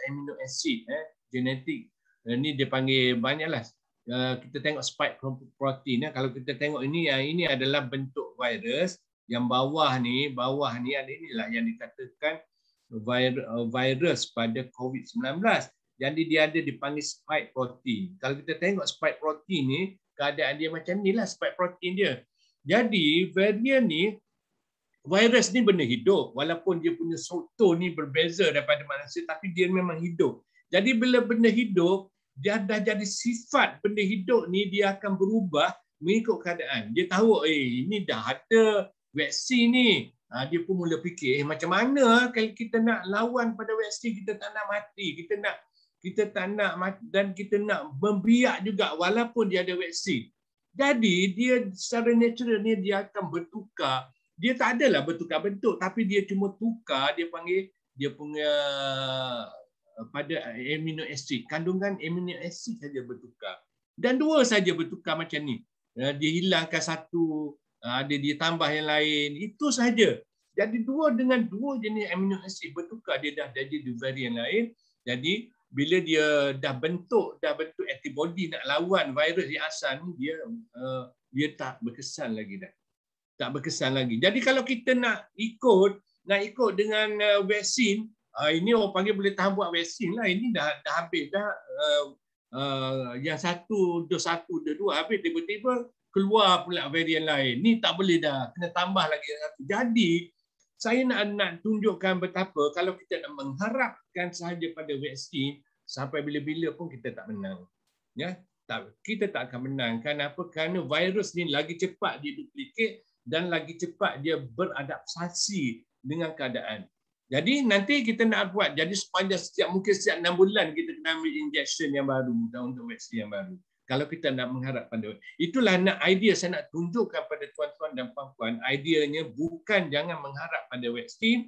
amino acid genetik. Ni dia panggil banyaklah. Kita tengok spike protein. Kalau kita tengok ini adalah bentuk virus. Yang bawah ni ada inilah yang dikatakan virus pada COVID-19. Jadi dia ada dipanggil spike protein. Kalau kita tengok spike protein ni, keadaan dia macam inilah spike protein dia. Jadi varian ni, virus ni benda hidup. Walaupun dia punya struktur ni berbeza daripada manusia, tapi dia memang hidup. Jadi bila benda hidup, dia dah jadi sifat benda hidup ni, dia akan berubah mengikut keadaan. Dia tahu ini dah ada vaksin ni. Dia pun mula fikir macam mana kalau kita nak lawan pada vaksin, kita tak nak mati, kita tak nak mati, dan kita nak membiak juga walaupun dia ada vaksin. Jadi dia secara natural ni dia akan bertukar. Dia tak adalah bertukar bentuk, tapi dia cuma tukar, dia panggil dia punya pada amino acid, kandungan amino acid saja bertukar. Dan dua saja bertukar macam ni. Dia hilangkan satu, ada dia tambah yang lain, itu saja. Jadi dua jenis amino acid bertukar, dia dah jadi varian lain. Jadi bila dia dah bentuk antibody nak lawan virus yang asal ni, dia tak berkesan lagi dah. Tak berkesan lagi. Jadi kalau kita nak ikut dengan vaksin, ini orang panggil boleh tahan buat vaksin lah. Ini dah habis dah. Yang dos 1, dos 2 habis, tiba-tiba keluar pula varian lain. Ni tak boleh dah. Kena tambah lagi satu. Jadi saya nak tunjukkan betapa kalau kita nak mengharapkan sahaja pada vaksin, sampai bila-bila pun kita tak menang. Ya, kita tak akan menang. Kenapa? Kerana virus ni lagi cepat dia duplicate dan lagi cepat dia beradaptasi dengan keadaan. Jadi nanti kita nak buat, jadi sepanjang mungkin setiap 6 bulan kita kena ambil injection yang baru untuk vaksin yang baru. Kalau kita nak mengharap pada, itulah idea saya nak tunjukkan pada tuan-tuan dan puan-puan. Ideanya bukan jangan mengharap pada vaksin,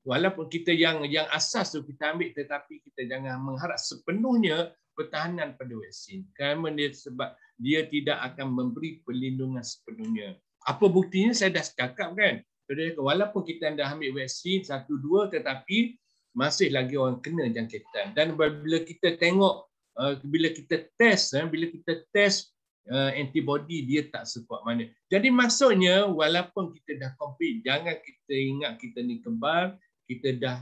walaupun kita yang asas tu kita ambil, tetapi kita jangan mengharap sepenuhnya pertahanan pada vaksin. Kerana sebab dia tidak akan memberi perlindungan sepenuhnya. Apa buktinya saya dah cakap kan? Walaupun kita dah ambil vaksin 1-2, tetapi masih lagi orang kena jangkitan. Dan bila kita tengok, bila kita test antibody, dia tak sekuat mana. Jadi maksudnya walaupun kita dah complete, jangan kita ingat kita ni kebal, kita dah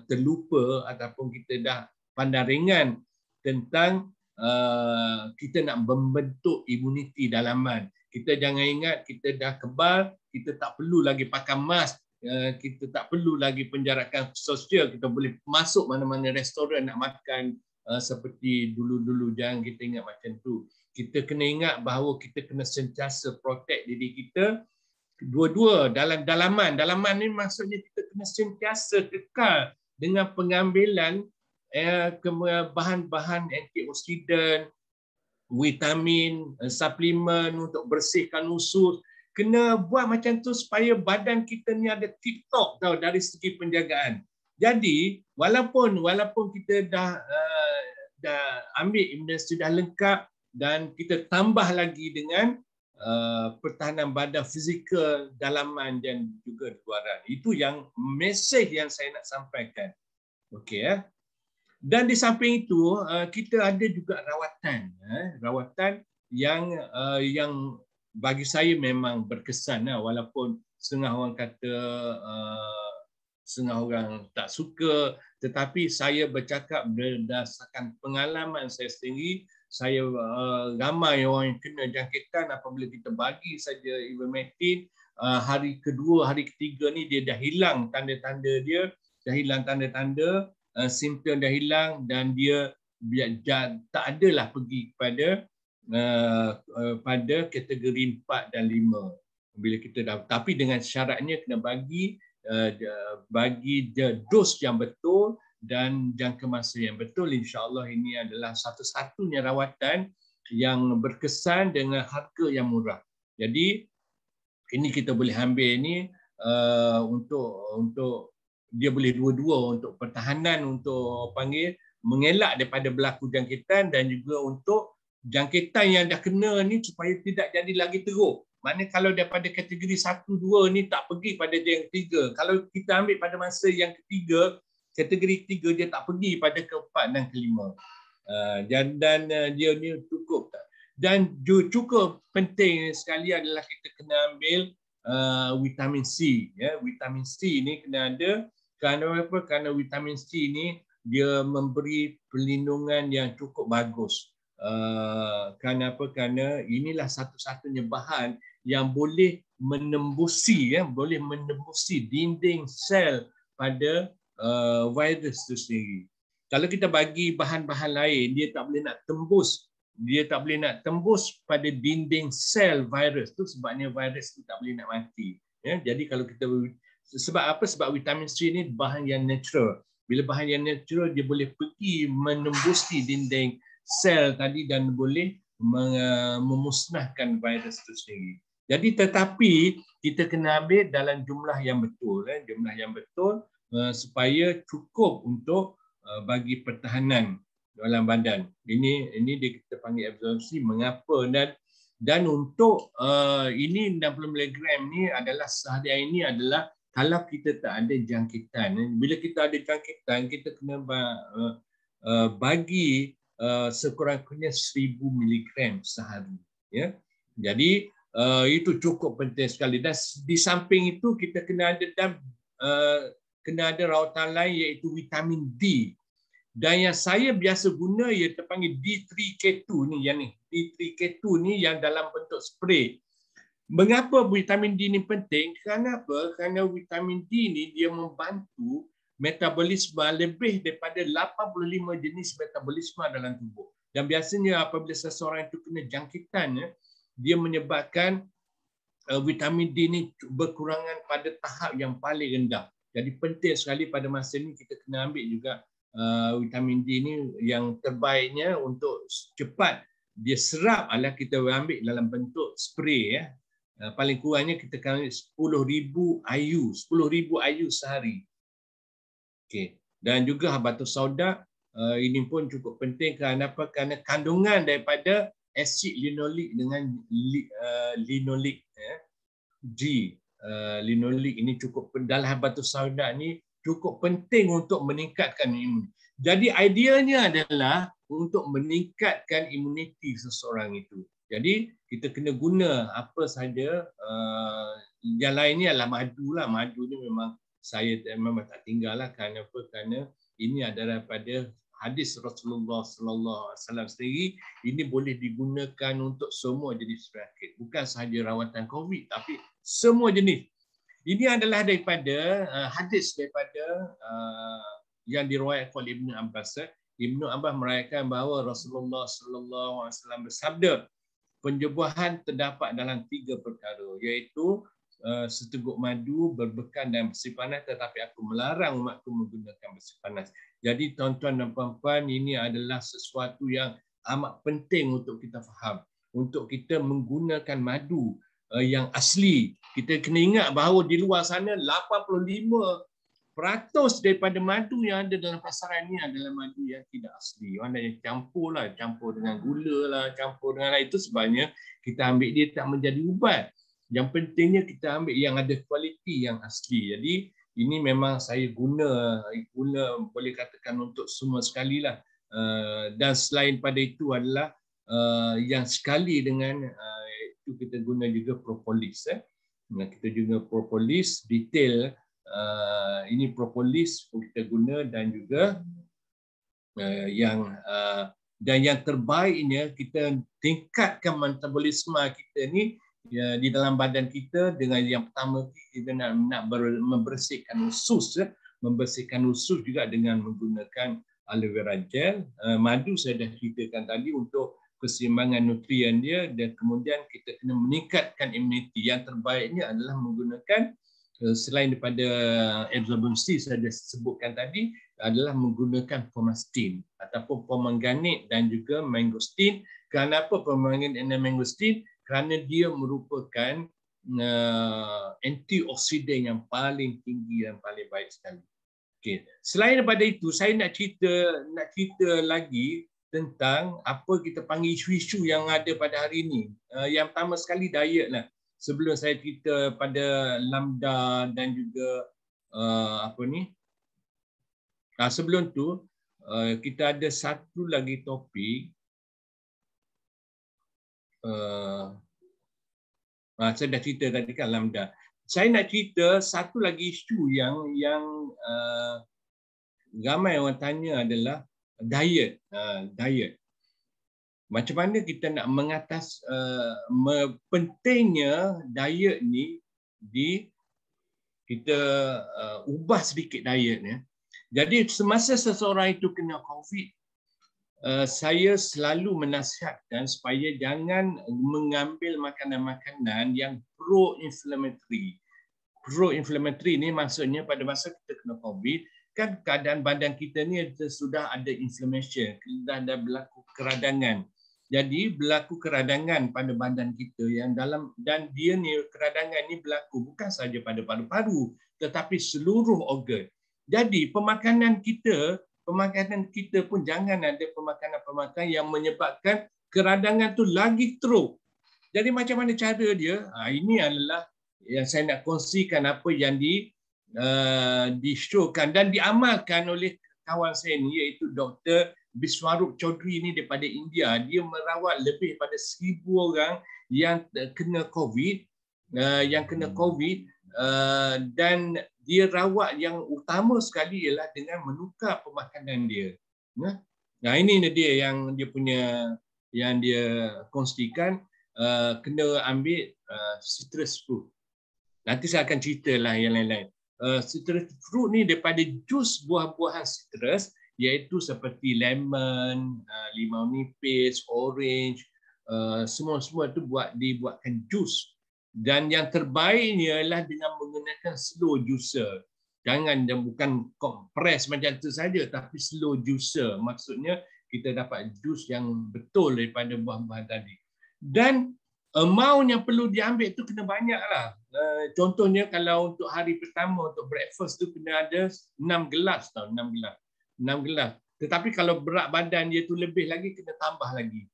terlupa ataupun kita dah pandang ringan tentang kita nak membentuk imuniti dalaman. Kita jangan ingat kita dah kebal, kita tak perlu lagi pakai mask, kita tak perlu lagi penjarakan sosial, kita boleh masuk mana-mana restoran nak makan seperti dulu-dulu. Jangan kita ingat macam tu. Kita kena ingat bahawa kita kena sentiasa protect diri kita. Dua-dua dalam dalaman ni maksudnya kita kena sentiasa kekal dengan pengambilan bahan-bahan antioksidan, vitamin, suplemen untuk bersihkan usus. Kena buat macam tu supaya badan kita ni ada tip-top tau dari segi penjagaan. Jadi walaupun kita dah ambil imunitas sudah lengkap dan kita tambah lagi dengan pertahanan badan fizikal dalaman dan juga luaran. Itu yang mesej yang saya nak sampaikan. Okey ya. Dan di samping itu kita ada juga rawatan yang bagi saya memang berkesan walaupun setengah orang kata setengah orang tak suka, tetapi saya bercakap berdasarkan pengalaman saya sendiri. Saya ramai orang yang kena jangkitan apabila kita bagi saja ivermectin, hari kedua, hari ketiga ni dia dah hilang tanda-tanda dia, dah hilang tanda-tanda, simptom dah hilang dan dia tak adalah pergi kepada pada kategori 4 dan 5 bila kita dah, tapi dengan syaratnya kena bagi dos yang betul dan jangka masa yang betul. InsyaAllah ini adalah satu-satunya rawatan yang berkesan dengan harga yang murah. Jadi ini kita boleh ambil ini untuk dia boleh dua-dua, untuk pertahanan, untuk mengelak daripada berlaku jangkitan dan juga untuk jangkitan yang dah kena ni supaya tidak jadi lagi teruk. Maknanya kalau daripada kategori 1, 2 ni tak pergi pada yang ketiga. Kalau kita ambil pada masa yang ketiga, kategori ketiga dia tak pergi pada keempat dan kelima. Dan dia ni cukup. Dan cukup penting sekali adalah kita kena ambil vitamin C. Ya. Vitamin C ni kena ada. Kerana apa? Kerana vitamin C ni dia memberi perlindungan yang cukup bagus. Kerana apa? Kerana inilah satu-satunya bahan yang boleh menembusi dinding sel pada virus itu sendiri. Kalau kita bagi bahan-bahan lain, dia tak boleh nak tembus pada dinding sel virus tu, sebabnya virus tu tak boleh nak mati. Ya, jadi kalau kita sebab apa? Sebab vitamin C ni bahan yang natural. Bila bahan yang natural, dia boleh pergi menembusi dinding sel tadi dan boleh memusnahkan virus itu sendiri. Jadi tetapi kita kena ambil dalam jumlah yang betul, jumlah yang betul supaya cukup untuk bagi pertahanan dalam badan. Ini kita panggil absorpsi. Mengapa? Dan untuk ini 60 mg ni adalah sehari ini adalah kalau kita tak ada jangkitan. Bila kita ada jangkitan, kita kena bagi sekurang-kurangnya 1000 mg sehari. Ya. Jadi itu cukup penting sekali. Dan di samping itu kita kena ada rawatan lain iaitu vitamin D. Dan yang saya biasa guna ia terpanggil D3K2 ni, D3K2 ni yang dalam bentuk spray. Mengapa vitamin D ni penting? Kerana apa? Kerana vitamin D ni dia membantu metabolisme lebih daripada 85 jenis metabolisme dalam tubuh. Dan biasanya apabila seseorang itu kena jangkitan, dia menyebabkan vitamin D ni berkurangan pada tahap yang paling rendah. Jadi penting sekali pada masa ini kita kena ambil juga vitamin D ni yang terbaiknya untuk cepat dia serap adalah kita ambil dalam bentuk spray. Ya. Paling kurangnya kita kena 10,000 IU, 10,000 IU sehari. Okay. Dan juga habatus sauda ini pun cukup penting kerana apa? Kerana kandungan daripada asid linolik dengan linolik G. Linolik ini cukup dalam habatus sauda ni cukup penting untuk meningkatkan imun. Jadi ideanya adalah untuk meningkatkan imuniti seseorang itu. Jadi kita kena guna apa sahaja. Yang lainnya adalah madu lah. Madu ni memang saya memang tak tinggal lah. Kerana apa? Kerana ini adalah pada hadis Rasulullah Sallallahu Alaihi Wasallam sendiri. Ini boleh digunakan untuk semua jenis penyakit. Bukan sahaja rawatan COVID, tapi semua jenis. Ini adalah daripada hadis daripada yang diriwayatkan oleh Ibnu Abbas. Ibnu Abbas meriwayatkan bahawa Rasulullah Sallallahu Alaihi Wasallam bersabda, penjebahan terdapat dalam 3 perkara, iaitu seteguk madu, berbekan dan bersih panas, tetapi aku melarang umatku menggunakan bersih panas. Jadi tuan-tuan dan puan-puan, ini adalah sesuatu yang amat penting untuk kita faham. Untuk kita menggunakan madu yang asli. Kita kena ingat bahawa di luar sana 85% daripada madu yang ada dalam pasaran ini adalah madu yang tidak asli. Maknanya campur dengan gula lah, campur dengan lain. Itu sebabnya kita ambil dia tak menjadi ubat. Yang pentingnya kita ambil yang ada kualiti yang asli. Jadi ini memang saya guna boleh katakan untuk semua sekali lah. Dan selain pada itu adalah yang sekali dengan itu kita guna juga propolis. Kita juga propolis detail. Ini propolis kita guna dan juga yang terbaiknya kita tingkatkan metabolisme kita ni di dalam badan kita. Dengan yang pertama kita nak membersihkan usus, membersihkan usus juga dengan menggunakan aloe vera gel. Madu saya dah ceritakan tadi untuk keseimbangan nutrien dia, dan kemudian kita kena meningkatkan imuniti. Yang terbaiknya adalah menggunakan selain daripada absorbency saya dah sebutkan tadi, adalah menggunakan pomastin ataupun pomegranate dan juga mangosteen. Kenapa pomegranate dan mangosteen? Kerana dia merupakan antioksidan yang paling tinggi dan paling baik sekali. Okay. Selain daripada itu, saya nak cerita lagi tentang apa kita panggil isu-isu yang ada pada hari ini. Yang pertama sekali diet lah. Sebelum saya cerita pada lambda dan juga sebelum tu kita ada satu lagi topik. Saya dah cerita tadi kan lambda. Saya nak cerita satu lagi isu yang ramai orang tanya adalah diet. Macam mana kita nak pentingnya diet ni kita ubah sedikit dietnya. Jadi semasa seseorang itu kena COVID, saya selalu menasihatkan supaya jangan mengambil makanan-makanan yang pro-inflammatory. Pro-inflammatory ni maksudnya pada masa kita kena COVID, kan keadaan badan kita ni sudah ada inflammation, sudah ada berlaku keradangan. Jadi berlaku keradangan pada badan kita yang dalam, dan dia ni keradangan ni berlaku bukan saja pada paru-paru tetapi seluruh organ. Jadi pemakanan kita pun jangan ada pemakanan yang menyebabkan keradangan tu lagi teruk. Jadi macam mana cara dia? Ini adalah yang saya nak kongsikan apa yang di-showkan dan diamalkan oleh kawan saya ni, iaitu Dr. Biswarup Chaudhry ni daripada India. Dia merawat lebih pada 1,000 orang yang kena COVID, dan dia rawat yang utama sekali ialah dengan menukar pemakanan dia. Nah ini dia yang dia punya, yang dia kongsikan, kena ambil citrus fruit. Nanti saya akan ceritalah yang lain-lain. Citrus fruit ni daripada jus buah-buahan citrus, iaitu seperti lemon, limau nipis, orange, semua tu dibuatkan jus. Dan yang terbaiknya adalah dengan menggunakan slow juicer. Bukan kompres macam tu saja, tapi slow juicer. Maksudnya kita dapat jus yang betul daripada buah-buahan tadi. Dan amount yang perlu diambil tu kena banyak lah. Contohnya kalau untuk hari pertama, untuk breakfast tu kena ada 6 gelas tau, 6 gelas. Tetapi kalau berat badan dia tu lebih lagi, kena tambah lagi.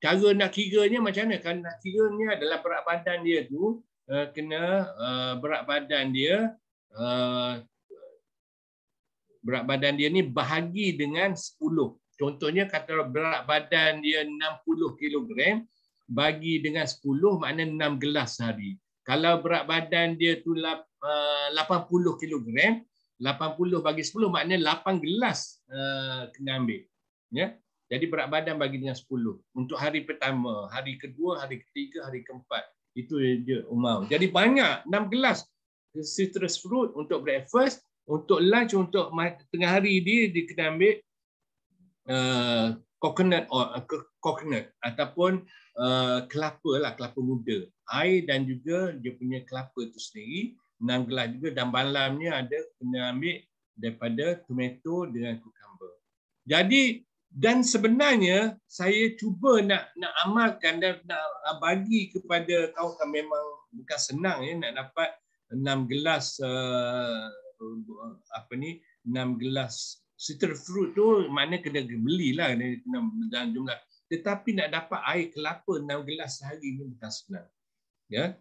Cara nak kiranya macam mana? Kan nak kiranya adalah berat badan dia tu berat badan dia ni bahagi dengan 10. Contohnya kata berat badan dia 60 kg, bagi dengan 10 maknanya 6 gelas sehari. Kalau berat badan dia tu 80 kg, 80 bagi 10 maknanya 8 gelas kena ambil. Ya. Jadi berat badan bagi dengan 10 untuk hari pertama, hari kedua, hari ketiga, hari keempat. Itu dia umum. Jadi banyak, 6 gelas citrus fruit untuk breakfast, untuk lunch, untuk tengah hari dia kena ambil coconut ataupun kelapa muda. Air dan juga dia punya kelapa itu sendiri 6 gelas juga, dan malamnya ada kena ambil daripada tomato dengan cucumber. Jadi dan sebenarnya saya cuba nak amalkan dan nak bagi kepada kawan-kawan, memang bukan senang ya nak dapat 6 gelas 6 gelas citrus fruit tu, mana kena belilah dalam jumlah. Tetapi nak dapat air kelapa 6 gelas sehari ni bukan senang. Ya.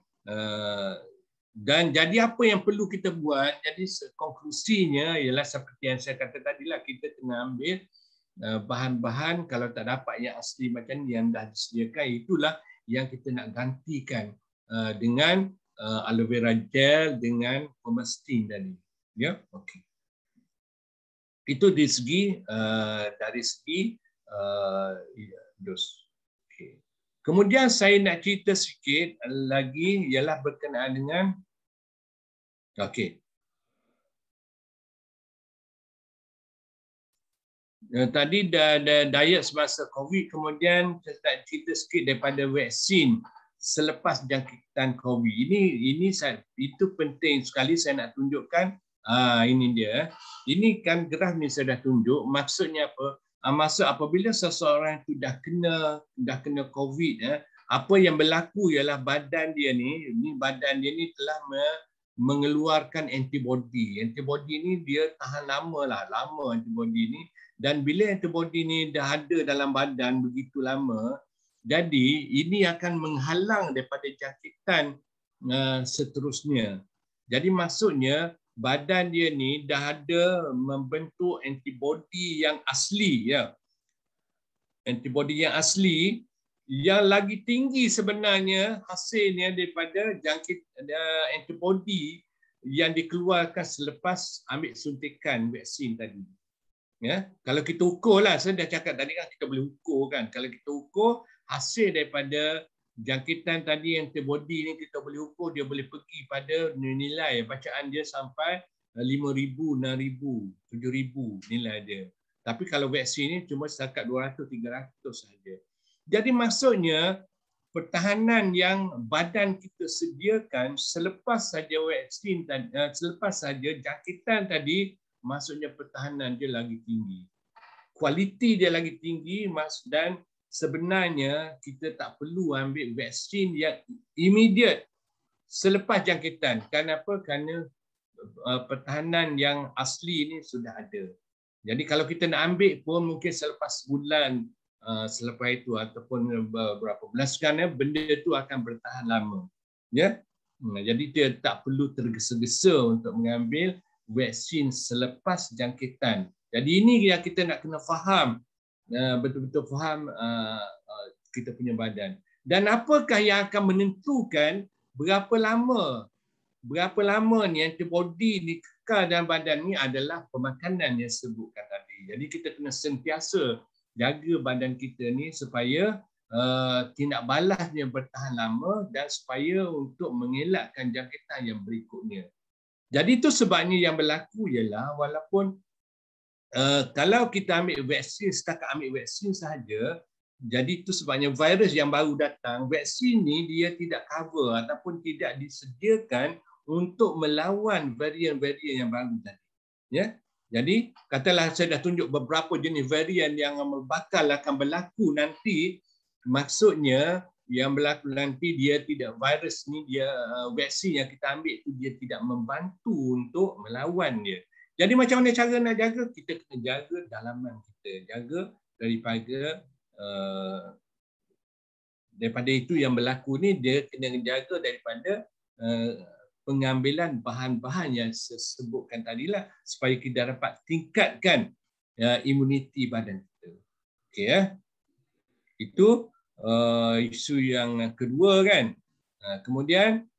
Dan jadi apa yang perlu kita buat? Jadi konklusinya ialah seperti yang saya kata tadilah, kita kena ambil bahan-bahan, kalau tak dapat yang asli macam yang dah disediakan, itulah yang kita nak gantikan dengan aloe vera gel dengan pomestine tadi. Ya, okey. Itu dari segi dos. Okey. Kemudian saya nak cerita sikit lagi ialah berkenaan dengan okey. Tadi diet semasa COVID, kemudian saya nak cerita sikit daripada vaksin selepas jangkitan COVID. Itu penting sekali saya nak tunjukkan. Ini dia. Ini kan graf ni saya dah tunjuk. Maksudnya apa? Maksud apabila seseorang itu dah kena COVID, apa yang berlaku ialah badan dia ni telah mengeluarkan antibody. Antibody ni dia tahan lama antibody ni. Dan bila antibody ni dah ada dalam badan begitu lama, jadi ini akan menghalang daripada jangkitan seterusnya. Jadi maksudnya badan dia ni dah ada membentuk antibody yang asli, ya. Antibody yang asli yang lagi tinggi sebenarnya hasilnya daripada antibody yang dikeluarkan selepas ambil suntikan vaksin tadi. Ya, kalau kita ukurlah, saya dah cakap tadi kan kita boleh ukur kan. Kalau kita ukur hasil daripada jangkitan tadi antibody ni, kita boleh ukur, dia boleh pergi pada nilai bacaan dia sampai 5,000, 6,000, 7,000 nilai dia. Tapi kalau vaksin ni cuma setakat 200, 300 saja. Jadi maksudnya pertahanan yang badan kita sediakan selepas saja vaksin tadi, selepas saja jangkitan tadi, maksudnya pertahanan dia lagi tinggi. Kualiti dia lagi tinggi, dan sebenarnya kita tak perlu ambil vaksin yang immediate selepas jangkitan. Kenapa? Kerana pertahanan yang asli ini sudah ada. Jadi kalau kita nak ambil pun mungkin selepas bulan selepas itu ataupun beberapa bulan sekarang, benda itu akan bertahan lama. Ya. Jadi dia tak perlu tergesa-gesa untuk mengambil vaksin selepas jangkitan. Jadi ini yang kita nak kena faham, betul-betul faham kita punya badan. Dan apakah yang akan menentukan berapa lama ni antibody ni kekal dalam badan ni adalah pemakanan yang sebutkan tadi. Jadi kita kena sentiasa jaga badan kita ni supaya tindak balasnya bertahan lama dan supaya untuk mengelakkan jangkitan yang berikutnya. Jadi itu sebabnya yang berlaku ialah walaupun kalau kita ambil vaksin, setakat ambil vaksin sahaja, jadi itu sebabnya virus yang baru datang, vaksin ni dia tidak cover ataupun tidak disediakan untuk melawan varian-varian yang baru tadi. Ya. Jadi katalah saya dah tunjuk beberapa jenis varian yang bakal akan berlaku nanti, maksudnya yang berlaku nanti dia tidak, virus ni dia vaksin yang kita ambil tu dia tidak membantu untuk melawan dia. Jadi macam mana cara nak jaga? Kita kena jaga dalaman kita, jaga daripada itu yang berlaku ni, dia kena jaga daripada pengambilan bahan-bahan yang saya sebutkan tadilah supaya kita dapat tingkatkan imuniti badan kita. Okey ya. Itu isu yang kedua kan. Kemudian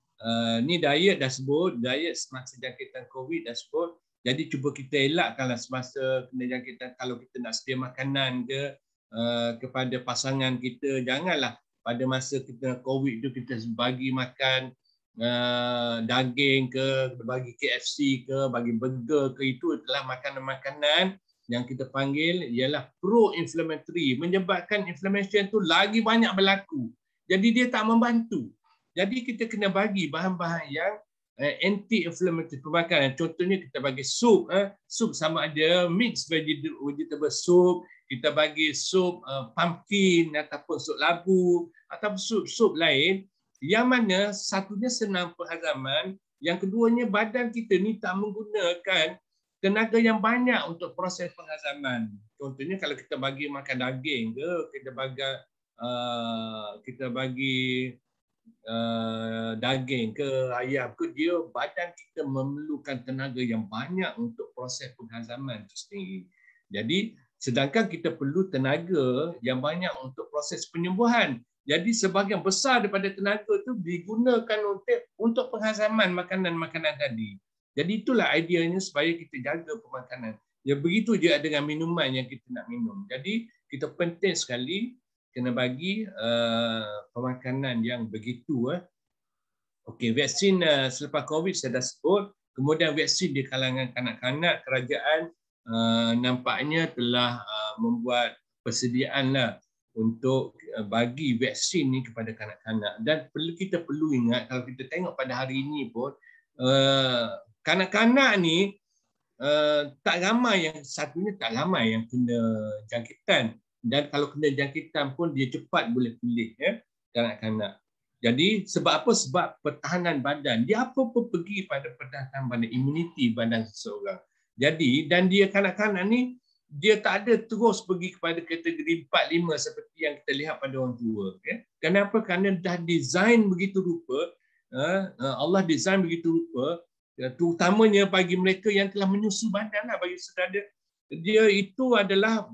ni diet dah sebut, diet semasa jangkitan COVID dah sebut. Jadi cuba kita elakkanlah semasa kena jangkitan, kalau kita nak sedia makanan ke kepada pasangan kita, janganlah pada masa kita COVID tu kita bagi makan daging ke, bagi KFC ke, bagi burger ke, itu adalah makanan-makanan yang kita panggil ialah pro-inflammatory, menyebabkan inflammation tu lagi banyak berlaku. Jadi dia tak membantu. Jadi kita kena bagi bahan-bahan yang anti-inflammatory pemakanan. Contohnya kita bagi sup, sup sama ada mixed vegetable soup, kita bagi sup pumpkin ataupun sup labu ataupun sup-sup lain yang mana satunya senang penghadaman, yang keduanya badan kita ni tak menggunakan tenaga yang banyak untuk proses penghazaman. Contohnya kalau kita bagi makan daging ke, kita bagi daging ke ayam ke, dia badan kita memerlukan tenaga yang banyak untuk proses penghazaman itu sendiri. Jadi sedangkan kita perlu tenaga yang banyak untuk proses penyembuhan. Jadi sebahagian besar daripada tenaga itu digunakan untuk penghazaman makanan-makanan tadi. Jadi itulah ideanya supaya kita jaga pemakanan. Ya begitu je dengan minuman yang kita nak minum. Jadi kita penting sekali kena bagi pemakanan yang begitu. Okey, vaksin selepas COVID saya dah sebut. Kemudian vaksin di kalangan kanak-kanak, kerajaan nampaknya telah membuat persediaan lah untuk bagi vaksin ni kepada kanak-kanak. Dan kita perlu ingat, kalau kita tengok pada hari ini pun, kanak-kanak ni tak ramai yang kena jangkitan. Dan kalau kena jangkitan pun dia cepat boleh pulih, kanak-kanak. Jadi sebab apa? Sebab pertahanan badan. Dia apa-apa pergi pada pertahanan badan, imuniti badan seseorang. Jadi dan dia kanak-kanak ni dia tak ada terus pergi kepada kategori 4-5 seperti yang kita lihat pada orang tua. Kenapa? Kerana dah design begitu rupa, Allah design begitu rupa, terutamanya bagi mereka yang telah menyusu badan lah, bagi saudara. Dia itu adalah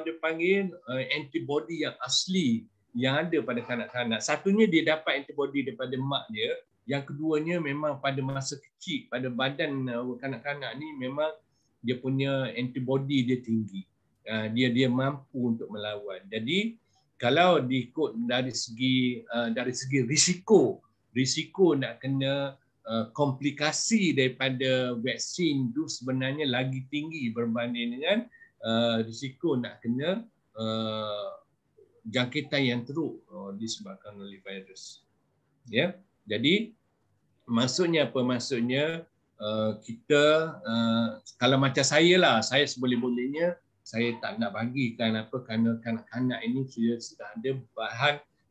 dia panggil antibody yang asli yang ada pada kanak-kanak. Satunya dia dapat antibody daripada mak dia. Yang keduanya memang pada masa kecil, pada badan kanak-kanak ni memang dia punya antibody dia tinggi. Dia mampu untuk melawan. Jadi kalau diikut dari segi risiko nak kena komplikasi daripada vaksin itu sebenarnya lagi tinggi berbanding dengan risiko nak kena jangkitan yang teruk disebabkan oleh virus. Ya, jadi maksudnya apa? Maksudnya kita kalau macam saya lah, saya seboleh-bolehnya saya tak nak bagikan apa, kerana kanak-kanak ini sudah ada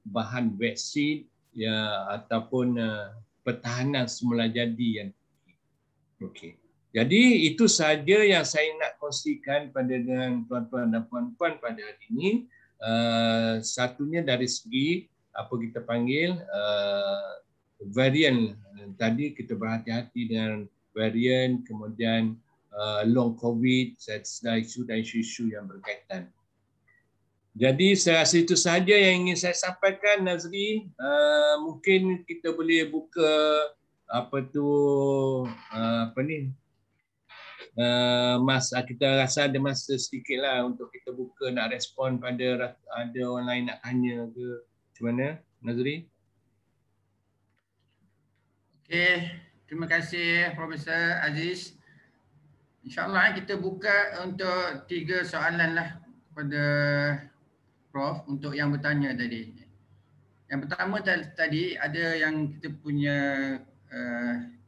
bahan vaksin ya ataupun pertahanan semula jadi yang okey. Jadi itu saja yang saya nak kongsikan dengan tuan-tuan dan puan-puan pada hari ini. Satunya dari segi apa kita panggil varian. Tadi kita berhati-hati dengan varian, kemudian long COVID, isu-isu yang berkaitan. Jadi saya rasa itu sahaja yang ingin saya sampaikan, Nazri. Mungkin kita boleh buka masa, kita rasa ada masa sedikit lah untuk kita buka nak respon pada ada orang lain nak tanya ke macam mana, Nazri? Okey, terima kasih Profesor Aziz. InsyaAllah kita buka untuk 3 soalan lah kepada Prof untuk yang bertanya tadi. Yang pertama tadi ada yang kita punya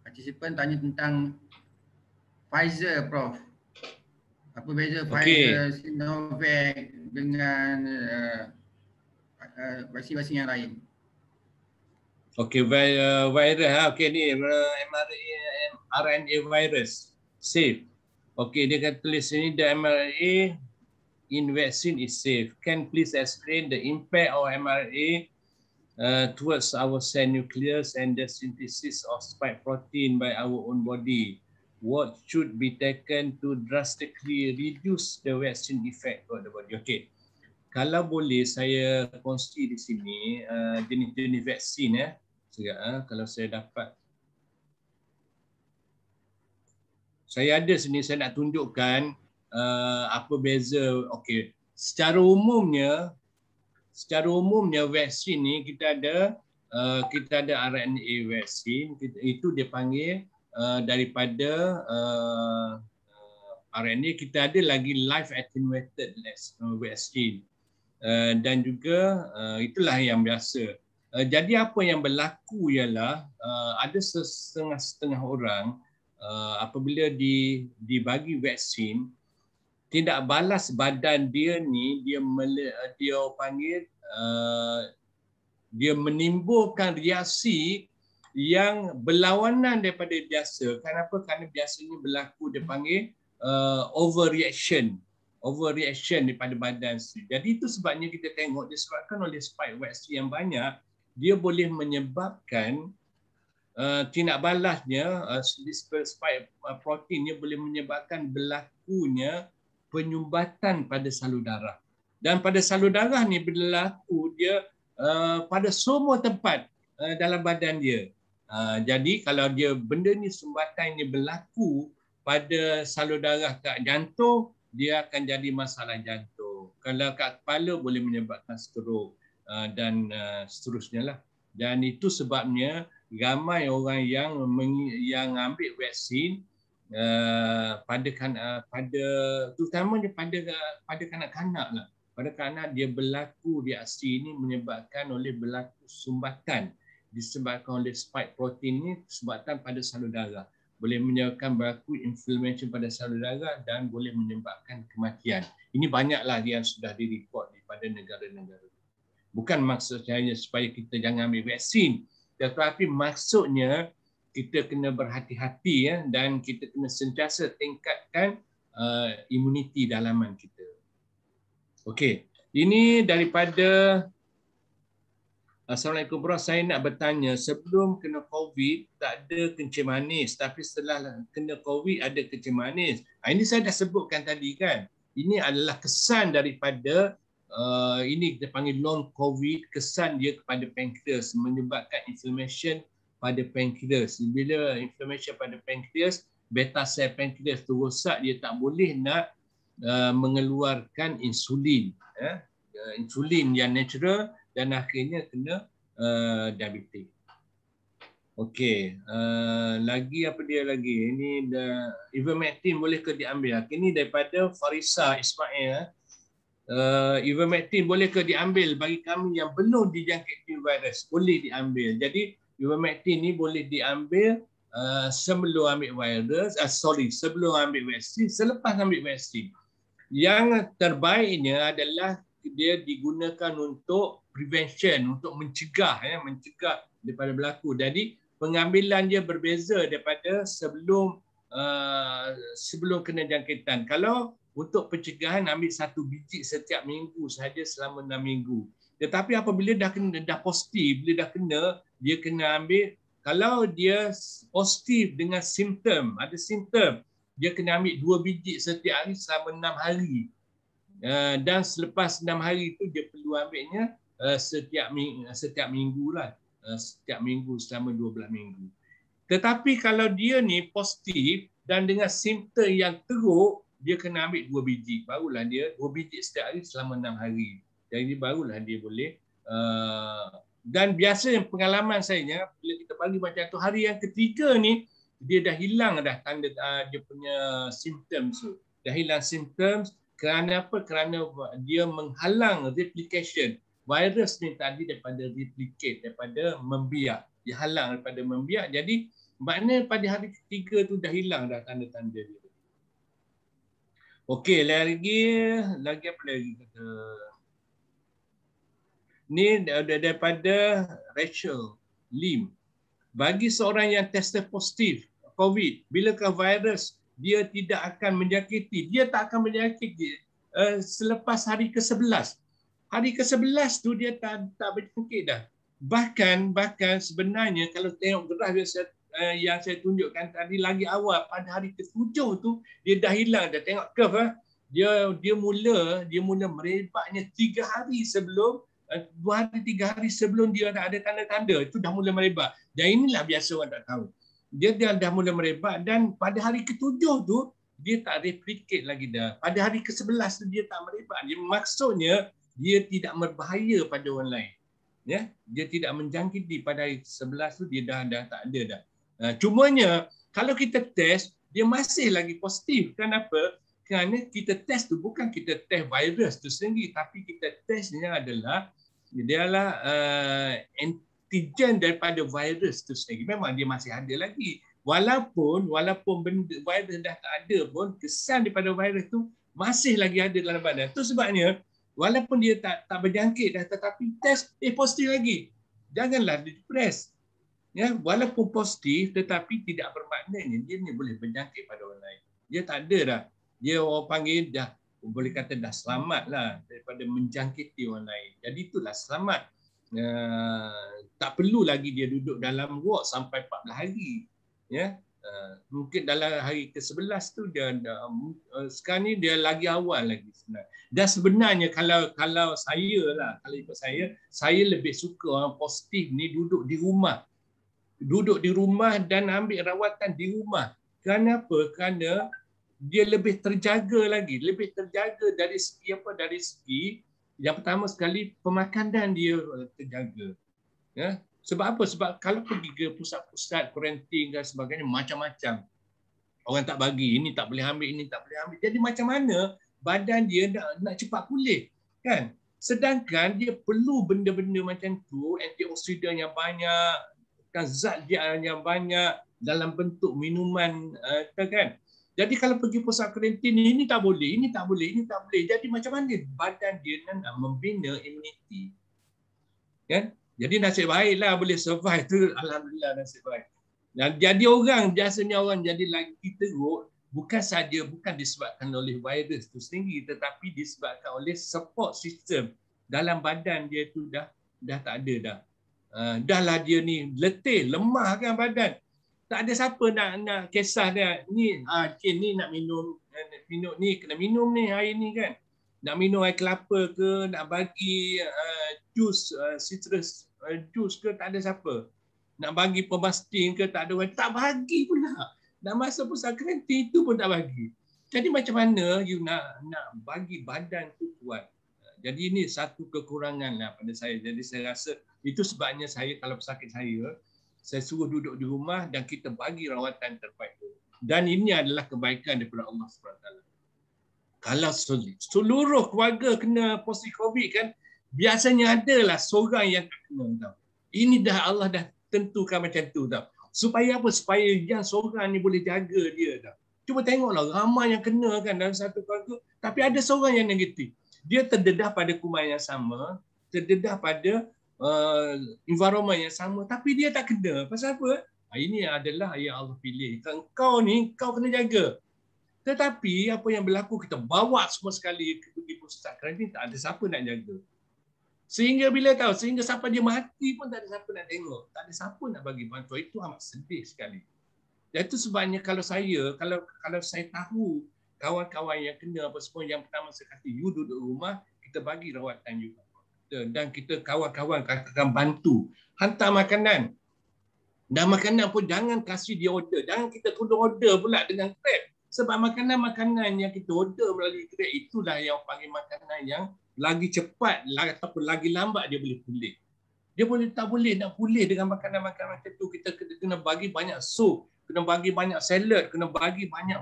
partisipan tanya tentang Pfizer, Prof. Apa beza Pfizer, Sinovac dengan vaksin-vaksin yang lain? Okey, virus okey ni mRNA virus safe. Okey, dia kata tulis sini the mRNA in vaccine is safe. Can please explain the impact of mRNA towards our cell nucleus and the synthesis of spike protein by our own body? What should be taken to drastically reduce the vaccine effect on the body? Okey. Kalau boleh saya kongsi di sini jenis-jenis vaksin kalau saya dapat. Saya ada sini, saya nak tunjukkan apa beza. Okey, secara umumnya vaksin ni kita ada RNA vaksin, itu dia panggil daripada RNA. Kita ada lagi live attenuated vaksin dan juga itulah yang biasa. Jadi apa yang berlaku ialah ada setengah-setengah orang apabila dibagi vaksin, tindak balas badan dia ni dia panggil dia menimbulkan reaksi yang berlawanan daripada biasa. Kenapa? Kerana biasanya berlaku dia panggil overreaction daripada badan. Jadi itu sebabnya kita tengok disebabkan oleh spike vaksin yang banyak, dia boleh menyebabkan tindak balasnya, spike proteinnya boleh menyebabkan berlakunya penyumbatan pada salur darah. Dan pada salur darah ni berlaku dia pada semua tempat dalam badan dia. Jadi kalau dia benda ni sumbatan ni berlaku pada salur darah kat jantung, dia akan jadi masalah jantung. Kalau kat kepala boleh menyebabkan stroke dan seterusnya lah. Dan itu sebabnya ramai orang yang ambil vaksin terutamanya pada kanak-kanak lah. Pada kanak dia berlaku reaksi ini menyebabkan oleh berlaku sumbatan disebabkan oleh spike protein ni sumbatan pada salur darah. Boleh menyebabkan berlaku inflammation pada salur darah dan boleh menyebabkan kematian. Ini banyaklah yang sudah direport daripada negara-negara. Bukan maksud saya supaya kita jangan ambil vaksin, tetapi maksudnya kita kena berhati-hati dan kita kena sentiasa tingkatkan imuniti dalaman kita. Okey, ini daripada Assalamualaikum bro, saya nak bertanya, sebelum kena COVID tak ada kencing manis, tapi setelah kena COVID ada kencing manis. Ini saya dah sebutkan tadi kan. Ini adalah kesan daripada ini kita panggil long COVID, kesan dia kepada pankreas menyebabkan inflammation pada pankreas. Bila inflammation pada pankreas, beta sel pankreas tu rosak, dia tak boleh nak mengeluarkan insulin. Insulin yang natural dan akhirnya kena diabetes. Okey, lagi apa dia lagi? Ini ivermectin boleh ke diambil? Ini daripada Farisa Ismail. Ivermectin boleh ke diambil bagi kami yang belum dijangkiti virus? Boleh diambil. Jadi ivermectin ni boleh diambil sebelum ambil virus, sebelum ambil vaksin, selepas ambil vaksin. Yang terbaiknya adalah dia digunakan untuk prevention, untuk mencegah daripada berlaku. Jadi pengambilan dia berbeza daripada sebelum kena jangkitan. Kalau untuk pencegahan ambil 1 biji setiap minggu sahaja selama 6 minggu. Tetapi apabila dah positif, bila dah kena, dia kena ambil, kalau dia positif dengan simptom, ada simptom, dia kena ambil 2 biji setiap hari selama 6 hari. Dan selepas 6 hari itu dia perlu ambilnya setiap minggu lah. Setiap minggu selama 12 minggu. Tetapi kalau dia ni positif dan dengan simptom yang teruk, dia kena ambil 2 biji. Barulah dia 2 biji setiap hari selama 6 hari. Jadi barulah dia boleh. Dan biasa pengalaman saya, bila kita bagi macam tu, hari yang ketiga ni, dia dah hilang dah tanda dia punya symptoms tu. Dah hilang symptoms. Kerana apa? Kerana dia menghalang replication. Virus ni tadi daripada replicate, daripada membiak. Dia halang daripada membiak. Jadi maknanya pada hari ketiga tu dah hilang dah tanda-tanda dia. Okey, lagi apa lagi kata? Ni daripada Rachel Lim. Bagi seorang yang test positif COVID, bilakah virus dia tidak akan menjangkiti? Dia tak akan menjangkiti selepas hari ke-11. Hari ke-11 tu dia tak berjangkit dah. Bahkan sebenarnya kalau tengok graf yang saya tunjukkan tadi lagi awal, pada hari ke-7 tu dia dah hilang dah. Tengok curve dia mula merebaknya 3 hari sebelum 2 hari 3 hari sebelum dia ada tanda-tanda itu dah mula merebak. Dan inilah biasa orang tak tahu. Dia dah mula merebak dan pada hari ke-7 tu dia tak replicate lagi dah. Pada hari ke-11 tu dia tak merebak. Dia maksudnya dia tidak berbahaya pada orang lain. Ya, dia tidak menjangkiti pada hari ke-11 tu dia dah tak ada dah. Cumanya kalau kita test dia masih lagi positif. Kenapa? Kerana kita test tu bukan kita test virus tu sendiri, tapi kita testnya adalah antigen daripada virus tu sendiri. Memang dia masih ada lagi. Walaupun virus dah tak ada pun, kesan daripada virus tu masih lagi ada dalam badan. Itu sebabnya walaupun dia tak berjangkit dah, tetapi test positif lagi. Janganlah depres. Ya, walaupun positif tetapi tidak bermaknanya dia ni boleh berjangkit pada orang lain. Dia tak ada dah. Dia orang panggil dah, boleh kata dah selamat lah daripada menjangkiti orang lain. Jadi itulah selamat. Tak perlu lagi dia duduk dalam ward sampai 14 hari. Ya, mungkin dalam hari ke-11 tu dia sekarang ni dia lagi awal lagi sebenarnya. Dan sebenarnya kalau saya lah, kalau ikut saya lebih suka orang positif ni duduk di rumah dan ambil rawatan di rumah. Kenapa? Kerana dia lebih terjaga lagi, dari segi dari segi yang pertama sekali pemakanan dia terjaga. Ya. Sebab apa? Sebab kalau pergi ke pusat-pusat kuarantin dan sebagainya macam-macam. Orang tak bagi, ini tak boleh ambil, ini tak boleh ambil. Jadi macam mana badan dia nak cepat pulih, kan? Sedangkan dia perlu benda-benda macam tu, antioksidan yang banyak, kan, zat yang banyak dalam bentuk minuman, kan? Jadi kalau pergi pusat kuarantin ini tak boleh, ini tak boleh, ini tak boleh. Jadi macam mana badan dia nak membina imuniti? Kan? Jadi nasib baiklah boleh survive tu, alhamdulillah nasib baik. Dan jadi biasanya orang jadi lagi teruk bukan disebabkan oleh virus tu sendiri, tetapi disebabkan oleh support system dalam badan dia tu dah tak ada dah. Dahlah dia ni letih, lemah kan badan. Tak ada siapa nak kisah dia. Ni ni nak minum ni, kena minum ni hari ni kan. Nak minum air kelapa ke, nak bagi jus citrus jus ke, tak ada siapa. Nak bagi pemastin ke, tak ada orang. Tak bagi pula. Nak masuk pusat kuarantin itu pun tak bagi. Jadi macam mana you nak bagi badan tu kuat? Jadi ini satu kekurangan lah pada saya. Jadi saya rasa itu sebabnya saya kalau pesakit saya suruh duduk di rumah dan kita bagi rawatan terbaik. Dan ini adalah kebaikan daripada Allah SWT. Kalau seluruh keluarga kena positif COVID kan, biasanya adalah seorang yang tak kena. Tau. Ini dah Allah dah tentukan macam tu. Tau. Supaya apa? Supaya yang seorang ni boleh jaga dia. Tau. Cuba tengoklah ramai yang kena kan dalam satu keluarga, tapi ada seorang yang negatif. Dia terdedah pada kuman yang sama, terdedah pada environment yang sama, tapi dia tak kena. Pasal apa? Ini adalah yang Allah pilih. Kau ni, kau kena jaga. Tetapi apa yang berlaku, kita bawa semua sekali pergi pusat kuarantin, tak ada siapa nak jaga. Sehingga sampai dia mati pun tak ada siapa nak tengok. Tak ada siapa nak bagi bantuan. Itu amat sedih sekali. Dan itu sebabnya kalau saya tahu kawan-kawan yang kena apa semua, yang pertama saya kata, you duduk rumah, kita bagi rawatan juga. Dan kita kawan-kawan akan bantu. Hantar makanan. Dan makanan pun jangan kasih dia order. Jangan kita tolong order pula dengan Grab. Sebab makanan-makanan yang kita order melalui Grab itulah yang panggil makanan yang lagi cepat ataupun lagi lambat dia boleh pulih. Dia tak boleh nak pulih dengan makanan-makanan macam tu. Kita kena bagi banyak sup, kena bagi banyak salad, kena bagi banyak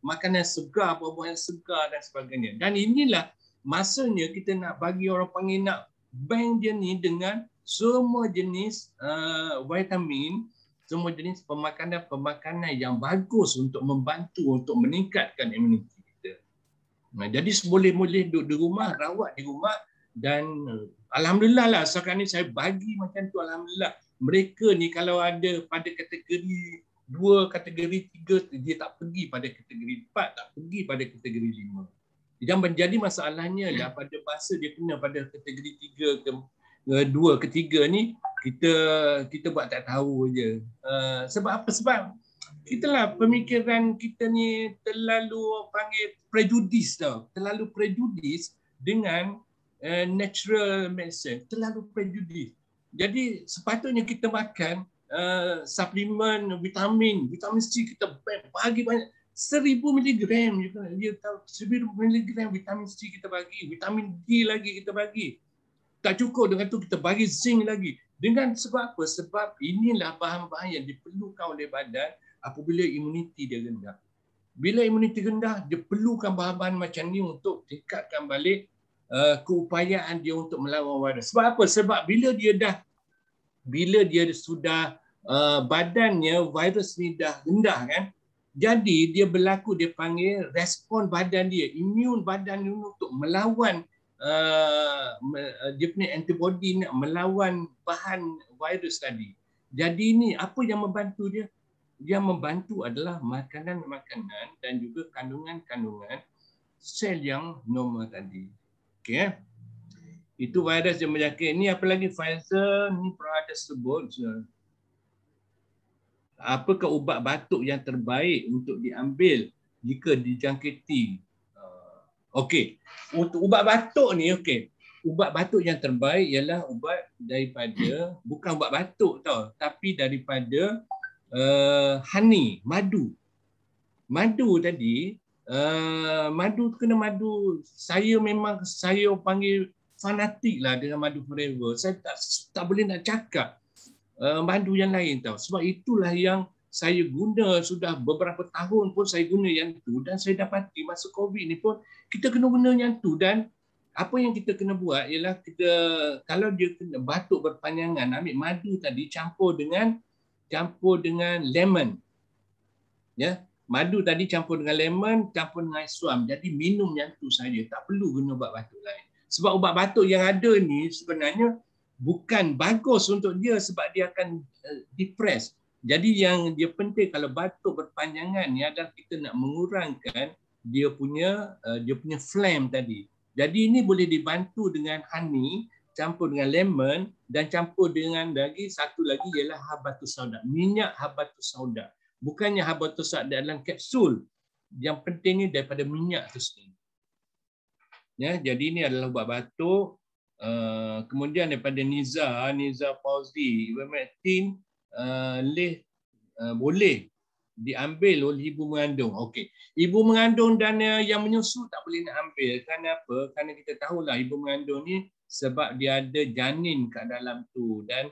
makanan segar, buah-buahan segar dan sebagainya. Dan inilah masanya kita nak bagi orang panggil nak bank dia ni dengan semua jenis vitamin, semua jenis pemakanan yang bagus untuk membantu untuk meningkatkan imuniti kita. Jadi seboleh-boleh duduk di rumah, rawat di rumah, dan alhamdulillah lah sekarang ni saya bagi macam tu, alhamdulillah. Mereka ni kalau ada pada kategori 2, kategori 3, dia tak pergi pada kategori 4, tak pergi pada kategori 5. Yang menjadi masalahnya adalah pada masa dia kena pada kategori 3 ke 2 ke 3 ni, kita buat tak tahu je. Sebab apa? Sebab kitalah pemikiran kita ni terlalu panggil prejudis tau. Terlalu prejudis dengan natural medicine. Terlalu prejudis. Jadi sepatutnya kita makan suplemen vitamin C, kita bagi banyak. 1000 miligram dia tahu, 1000 miligram vitamin C kita bagi, vitamin D lagi kita bagi. Tak cukup dengan tu kita bagi zinc lagi. Dengan sebab apa? Sebab inilah bahan-bahan yang diperlukan oleh badan apabila imuniti dia rendah. Bila imuniti rendah, dia perlukan bahan-bahan macam ni untuk tingkatkan balik keupayaan dia untuk melawan virus. Sebab apa? Sebab bila dia dah bila dia sudah badannya virus ni dah rendah kan, jadi dia berlaku, dia panggil respon badan dia, imun badan dia untuk melawan dia punya antibody nak melawan bahan virus tadi. Jadi ni apa yang membantu dia? Yang membantu adalah makanan-makanan dan juga kandungan-kandungan sel yang normal tadi. Okey. Itu virus yang penyakit. Ni apa lagi Pfizer ni pernah ada sebut. Apakah ubat batuk yang terbaik untuk diambil jika dijangkiti? Okey. Untuk ubat batuk ni okey. Ubat batuk yang terbaik ialah ubat daripada bukan ubat batuk tau, tapi daripada honey, madu. Madu tadi, madu kena madu. Saya panggil fanatik lah dengan madu forever. Saya tak boleh nak cakap madu yang lain tau. Sebab itulah yang saya guna sudah beberapa tahun pun saya guna yang tu, dan saya dapati masa COVID ni pun kita kena guna yang tu. Dan apa yang kita kena buat ialah kita, kalau dia kena batuk berpanjangan, ambil madu tadi campur dengan lemon. Ya, madu tadi campur dengan lemon, campur dengan air suam. Jadi minum yang tu saja, tak perlu guna ubat batuk lain. Sebab ubat batuk yang ada ni sebenarnya bukan bagus untuk dia sebab dia akan depress. Jadi yang dia penting kalau batuk berpanjangan ni adalah kita nak mengurangkan dia punya phlegm tadi. Jadi ini boleh dibantu dengan honey campur dengan lemon dan campur dengan satu lagi ialah habatus sauda, minyak habatus sauda. Bukannya habatus sauda dalam kapsul. Yang penting ni daripada minyak tu sendiri. Ya, jadi ini adalah ubat batuk. Kemudian daripada Niza Fauzi, ivermectin boleh diambil oleh ibu mengandung. Okey. Ibu mengandung dan yang menyusu tak boleh nak ambil. Kenapa? Kerana kita tahulah ibu mengandung ni sebab dia ada janin kat dalam tu, dan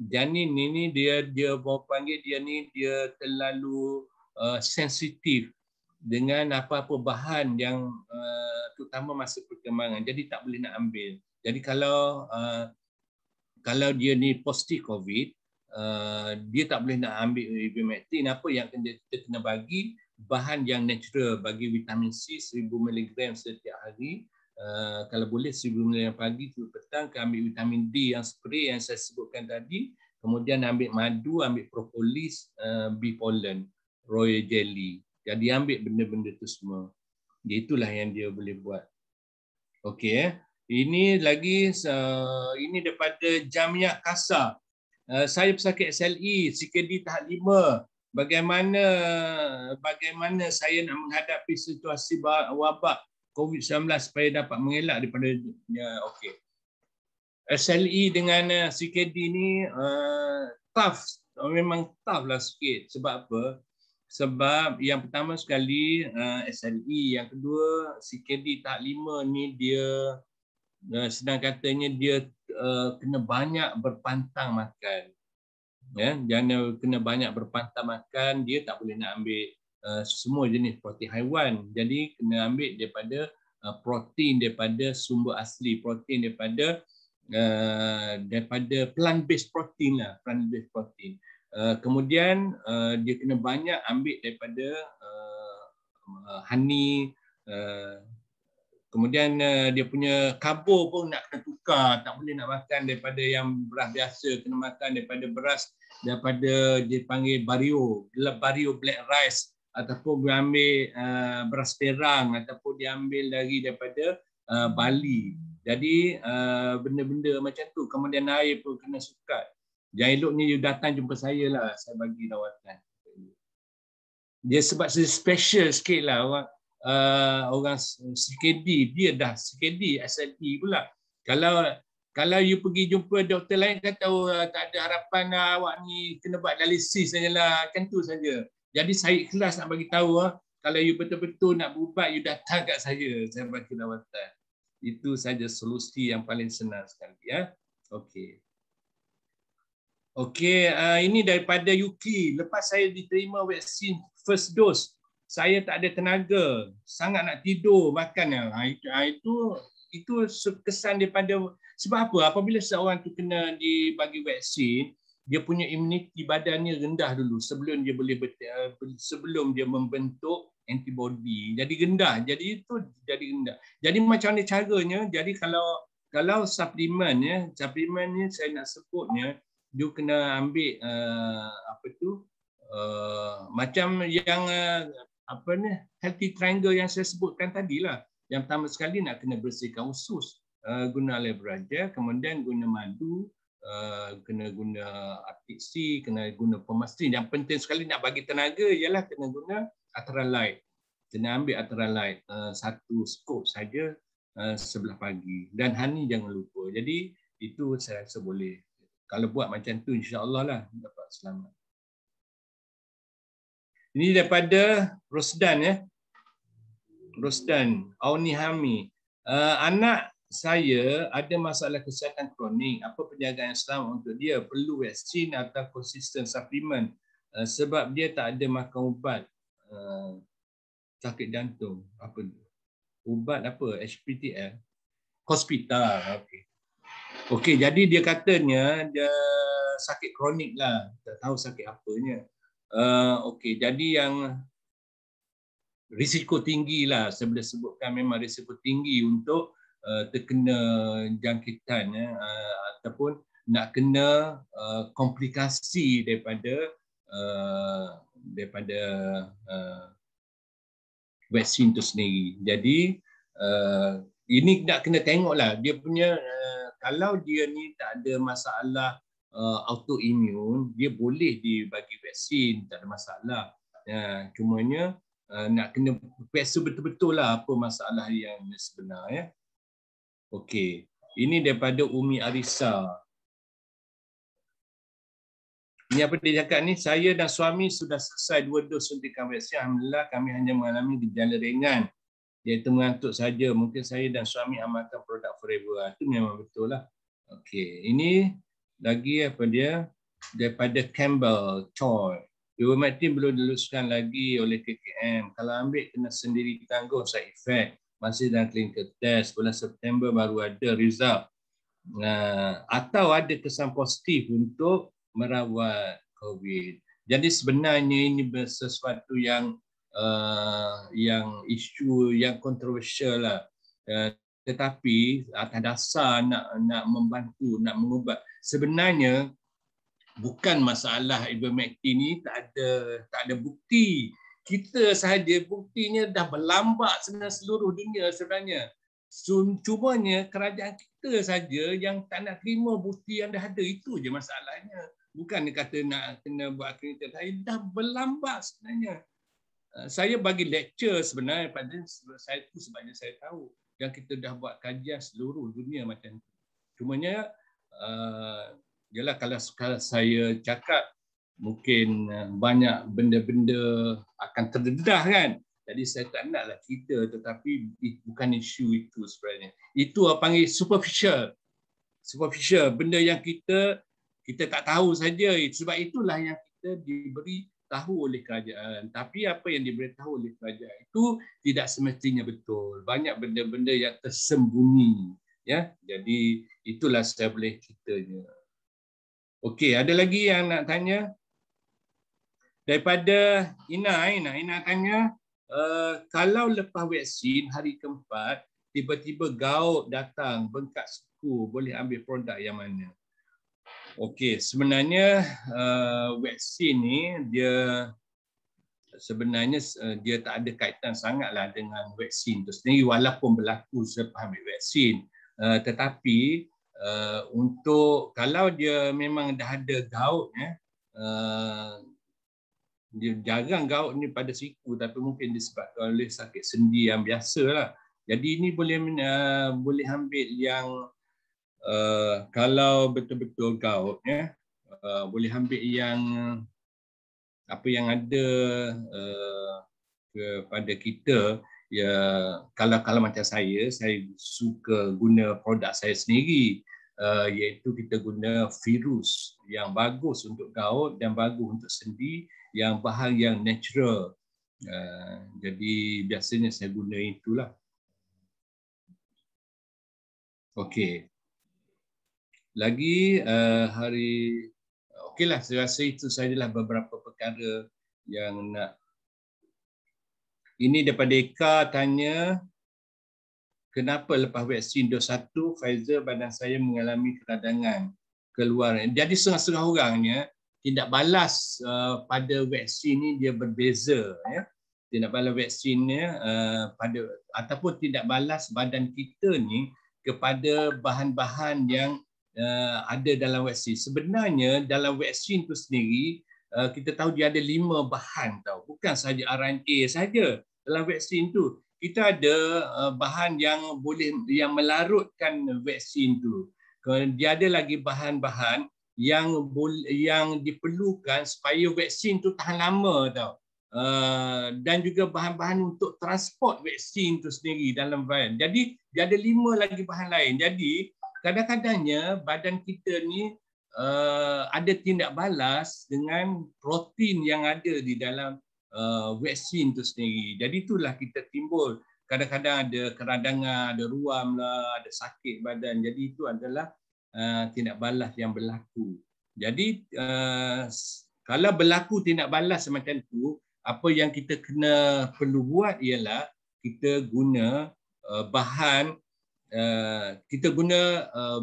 janin ini dia panggil dia terlalu sensitif dengan apa-apa bahan yang terutama masa perkembangan. Jadi tak boleh nak ambil. Jadi kalau dia ni positif COVID, dia tak boleh nak ambil ivermectin. Apa yang kita kena bagi bahan yang natural, bagi vitamin C 1000 mg setiap hari. Kalau boleh 1000 mg pagi, petang, ambil vitamin D yang spray yang saya sebutkan tadi. Kemudian ambil madu, ambil propolis, bee pollen, royal jelly. Jadi ambil benda-benda tu semua. Itulah yang dia boleh buat. Okey. Ini lagi, ini daripada Jamiah Kasar. Saya pesakit SLE, CKD tahap 5. Bagaimana saya nak menghadapi situasi wabak COVID-19 supaya dapat mengelak daripada okey. SLE dengan CKD ni tough, memang tough lah sikit. Sebab apa? Sebab yang pertama sekali SLE, yang kedua CKD tahap 5 ni dia sedang katanya dia kena banyak berpantang makan. Ya, jangan kena banyak berpantang makan, dia tak boleh nak ambil semua jenis protein haiwan. Jadi kena ambil daripada protein daripada sumber asli, protein daripada plant based protein lah, plant based protein. Kemudian dia kena banyak ambil daripada honey. Kemudian dia punya karbo pun nak kena tukar, tak boleh nak makan daripada yang beras biasa, kena makan daripada beras daripada dia panggil bario black rice, ataupun dia ambil beras perang, ataupun dia ambil daripada Bali. Jadi benda-benda macam tu. Kemudian air pun kena sukat. Yang eloknya you datang jumpa saya lah, saya bagi rawatan. Dia sebab special sikit lah orang CKD, dia dah CKD, SLE pula. Kalau you pergi jumpa doktor lain kata tak ada harapan awak ni kena buat dialisis sajalah, macam tu saja. Jadi saya ikhlas nak bagi tahu kalau you betul-betul nak berubat, you datang kat saya bagi rawatan. Itu saja solusi yang paling senang sekali ya. Okey. Okey, ini daripada Yuki. Lepas saya diterima vaksin first dose, saya tak ada tenaga, sangat nak tidur, makan. Itu kesan daripada, sebab apa? Apabila seorang tu kena dibagi vaksin, dia punya imuniti badannya rendah dulu sebelum dia boleh sebelum dia membentuk antibody. Jadi rendah. Jadi itu jadi rendah. Jadi macam mana caranya? Jadi kalau suplemen ni saya nak sebutnya, dia kena ambil macam yang healthy triangle yang saya sebutkan tadi lah. Yang pertama sekali nak kena bersihkan usus, guna aloe vera gel, kemudian guna madu, kena guna Arctic Sea, kena guna Permastrin. Yang penting sekali nak bagi tenaga ialah kena guna Atralite. Kena ambil Atralite 1 skop saja sebelah pagi, dan honey jangan lupa. Jadi itu saya rasa boleh. Kalau buat macam tu, insya-Allah lah dapat selamat. Ini daripada Rosdan ya. Rosdan Aunihami. Anak saya ada masalah kesihatan kronik. Apa penjagaan Islam untuk dia? Perlu vaksin atau konsisten suplemen? Sebab dia tak ada makan ubat sakit jantung. Apa ubat apa? HPTL. Hospital. Okey, jadi dia katanya dia sakit kronik lah. Tak tahu sakit apanya. Okey, jadi yang risiko tinggi lah, saya boleh sebutkan memang risiko tinggi untuk terkena jangkitan ataupun nak kena komplikasi daripada vaksin itu sendiri. Jadi ini nak kena tengoklah dia punya kalau dia ni tak ada masalah autoimun, dia boleh dibagi vaksin, tak ada masalah. Cumanya nak kena periksa betul-betul lah apa masalah yang sebenar ya. Okey, ini daripada Umi Arisa. Ini apa dia cakap ni, saya dan suami sudah selesai 2 dos suntikan vaksin. Alhamdulillah kami hanya mengalami gejala ringan, iaitu mengantuk saja. Mungkin saya dan suami amalkan produk Forever. Itu memang betul lah. Okey, ini lagi apa dia, daripada Campbell Choi. Ivermectin belum diluluskan lagi oleh KKM. Kalau ambil kena sendiri tanggung side effect. Masih dalam clinical test. Bulan September baru ada result. Atau ada kesan positif untuk merawat COVID. Jadi sebenarnya ini sesuatu yang isu yang kontroversial lah. Tetapi atas dasar nak membantu, nak mengubat. Sebenarnya bukan masalah ivermectin ni tak ada bukti. Kita sahaja buktinya dah berlambak seluruh dunia sebenarnya. Cumanya kerajaan kita saja yang tak nak terima bukti yang dah ada, itu je masalahnya. Bukan dia kata nak kena buat klinik, dah berlambak sebenarnya. Saya bagi lecture sebenarnya pada saya tu sebabnya saya tahu yang kita dah buat kajian seluruh dunia macam tu. Cumanya yalah kalau saya cakap mungkin banyak benda-benda akan terdedah kan. Jadi saya tak naklah cerita, tetapi bukan isu itu sebenarnya. Itu panggil superficial. Superficial, benda yang kita tak tahu saja. Sebab itulah yang kita diberi tahu oleh kerajaan. Tapi apa yang diberi tahu oleh kerajaan itu tidak semestinya betul. Banyak benda-benda yang tersembunyi. Ya, jadi itulah saya boleh ceritanya. Okey, ada lagi yang nak tanya? Daripada Ina tanya, kalau lepas vaksin hari keempat, tiba-tiba gout datang, bengkak suku, boleh ambil produk yang mana? Okey, sebenarnya vaksin ni dia sebenarnya dia tak ada kaitan sangatlah dengan vaksin itu sendiri walaupun berlaku selepas ambil vaksin. Tetapi untuk kalau dia memang dah ada gout dia jarang gout ni pada siku, tapi mungkin disebabkan oleh sakit sendi yang biasa lah. Jadi ini boleh ambil yang kalau betul-betul gout boleh ambil yang apa yang ada kepada kita ya. Kalau macam saya suka guna produk saya sendiri, iaitu kita guna virus yang bagus untuk gout dan bagus untuk sendi, yang bahan yang natural. Jadi biasanya saya guna itulah. Okey. Lagi hari Okeylah, saya rasa itu sajalah beberapa perkara yang nak. Ini daripada Eka tanya, kenapa lepas vaksin dos 1 Pfizer badan saya mengalami keradangan keluaran. Jadi setengah-setengah orangnya tindak balas pada vaksin ni dia berbeza, ya. Tindak balas vaksinnya ataupun tindak balas badan kita ni kepada bahan-bahan yang ada dalam vaksin. Sebenarnya dalam vaksin tu sendiri kita tahu dia ada 5 bahan tau. Bukan saja RNA saja dalam vaksin tu. Kita ada bahan yang melarutkan vaksin tu. Dia ada lagi bahan-bahan yang diperlukan supaya vaksin tu tahan lama tau. Dan juga bahan-bahan untuk transport vaksin tu sendiri dalam badan. Jadi dia ada 5 lagi bahan lain. Jadi kadang-kadangnya badan kita ni ada tindak balas dengan protein yang ada di dalam vaksin tu sendiri. Jadi itulah kita timbul. Kadang-kadang ada keradangan, ada ruam lah, ada sakit badan. Jadi itu adalah tindak balas yang berlaku. Jadi kalau berlaku tindak balas macam tu, apa yang kita perlu buat ialah kita guna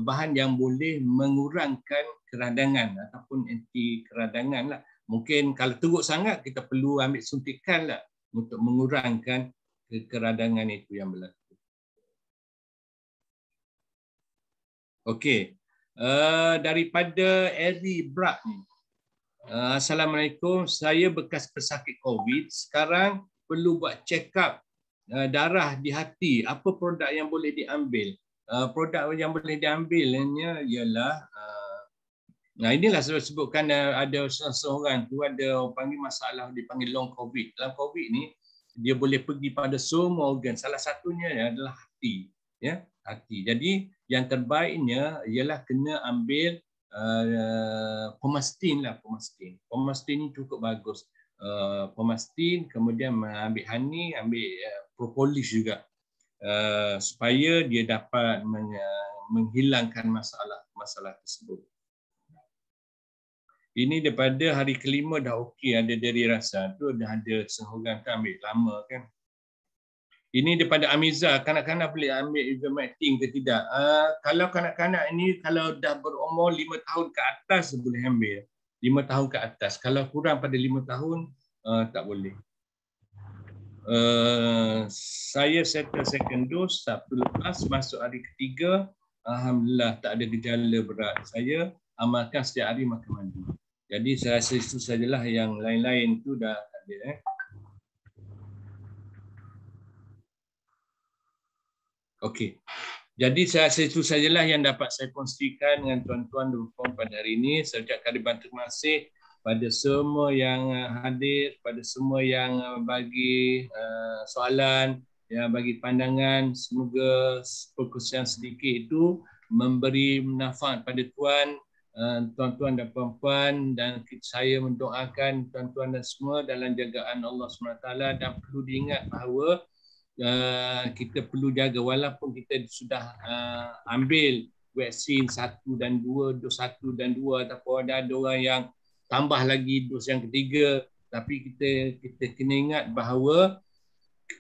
bahan yang boleh mengurangkan keradangan ataupun anti keradangan lah. Mungkin kalau teruk sangat kita perlu ambil suntikan lah untuk mengurangkan keradangan itu yang berlaku. Okey. Daripada Eri Brak ni. Assalamualaikum, saya bekas pesakit COVID. Sekarang perlu buat check up darah di hati. Apa produk yang boleh diambil? Produk yang boleh diambilnya ialah inilah saya sebutkan ada seseorang tu ada panggil masalah dipanggil long COVID. Long COVID ni dia boleh pergi pada semua organ. Salah satunya adalah hati, ya, hati. Jadi yang terbaiknya ialah kena ambil Pomastin lah, Pomastin. Pomastin ni cukup bagus. Pomastin, kemudian ambil honey, ambil propolis juga, supaya dia dapat menghilangkan masalah tersebut. Ini daripada hari kelima dah okey, ada dari rasa tu dah ada seorang kan ambil lama kan. Ini daripada Amiza, kanak-kanak boleh ambil ivermectin ke tidak? Kalau kanak-kanak ini kalau dah berumur 5 tahun ke atas boleh ambil. 5 tahun ke atas. Kalau kurang pada 5 tahun tak boleh. Saya settle second dose Sabtu lepas, masuk hari ketiga. Alhamdulillah tak ada gejala berat. Saya amalkan setiap hari makan mandi. Jadi saya rasa itu sajalah, yang lain-lain tu dah tak ada. Okey. Jadi saya rasa itu sajalah yang dapat saya kongsikan dengan tuan-tuan dan puan pada hari ini. Saya ucapkan ribuan terima kasih pada semua yang hadir, pada semua yang bagi soalan, yang bagi pandangan. Semoga perkongsian sedikit itu memberi manfaat pada tuan-tuan dan puan-puan, dan saya mendoakan tuan-tuan dan semua dalam jagaan Allah SWT. Dan perlu diingat bahawa kita perlu jaga, walaupun kita sudah ambil vaksin 1 dan 2, dos 1 dan 2, ataupun ada orang yang tambah lagi dos yang ketiga, tapi kita kena ingat bahawa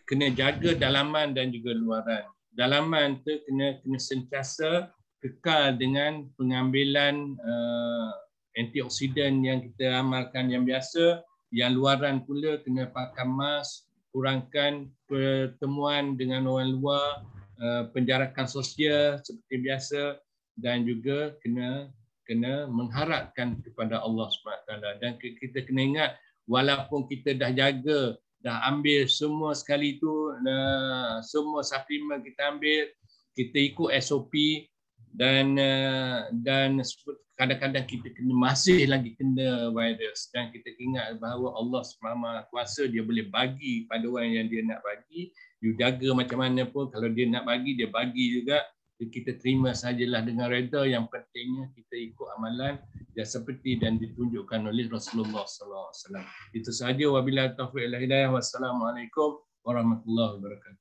kena jaga dalaman dan juga luaran. Dalaman tu kena sentiasa kekal dengan pengambilan antioksidan yang kita amalkan yang biasa. Yang luaran pula kena pakai mask, kurangkan pertemuan dengan orang luar, penjarakan sosial seperti biasa, dan juga kena mengharapkan kepada Allah SWT. Dan kita kena ingat, walaupun kita dah jaga, dah ambil semua sekali tu, semua suplemen kita ambil, kita ikut SOP, dan kadang-kadang kita masih lagi kena virus, dan kita ingat bahawa Allah SWT dia boleh bagi pada orang yang dia nak bagi. You jaga macam mana pun, kalau dia nak bagi, dia bagi juga. Kita terima sajalah dengan reda. Yang pentingnya kita ikut amalan yang seperti dan ditunjukkan oleh Rasulullah SAW. Itu sahaja. Wabillahi taufiq wal hidayah. Wassalamualaikum warahmatullahi wabarakatuh.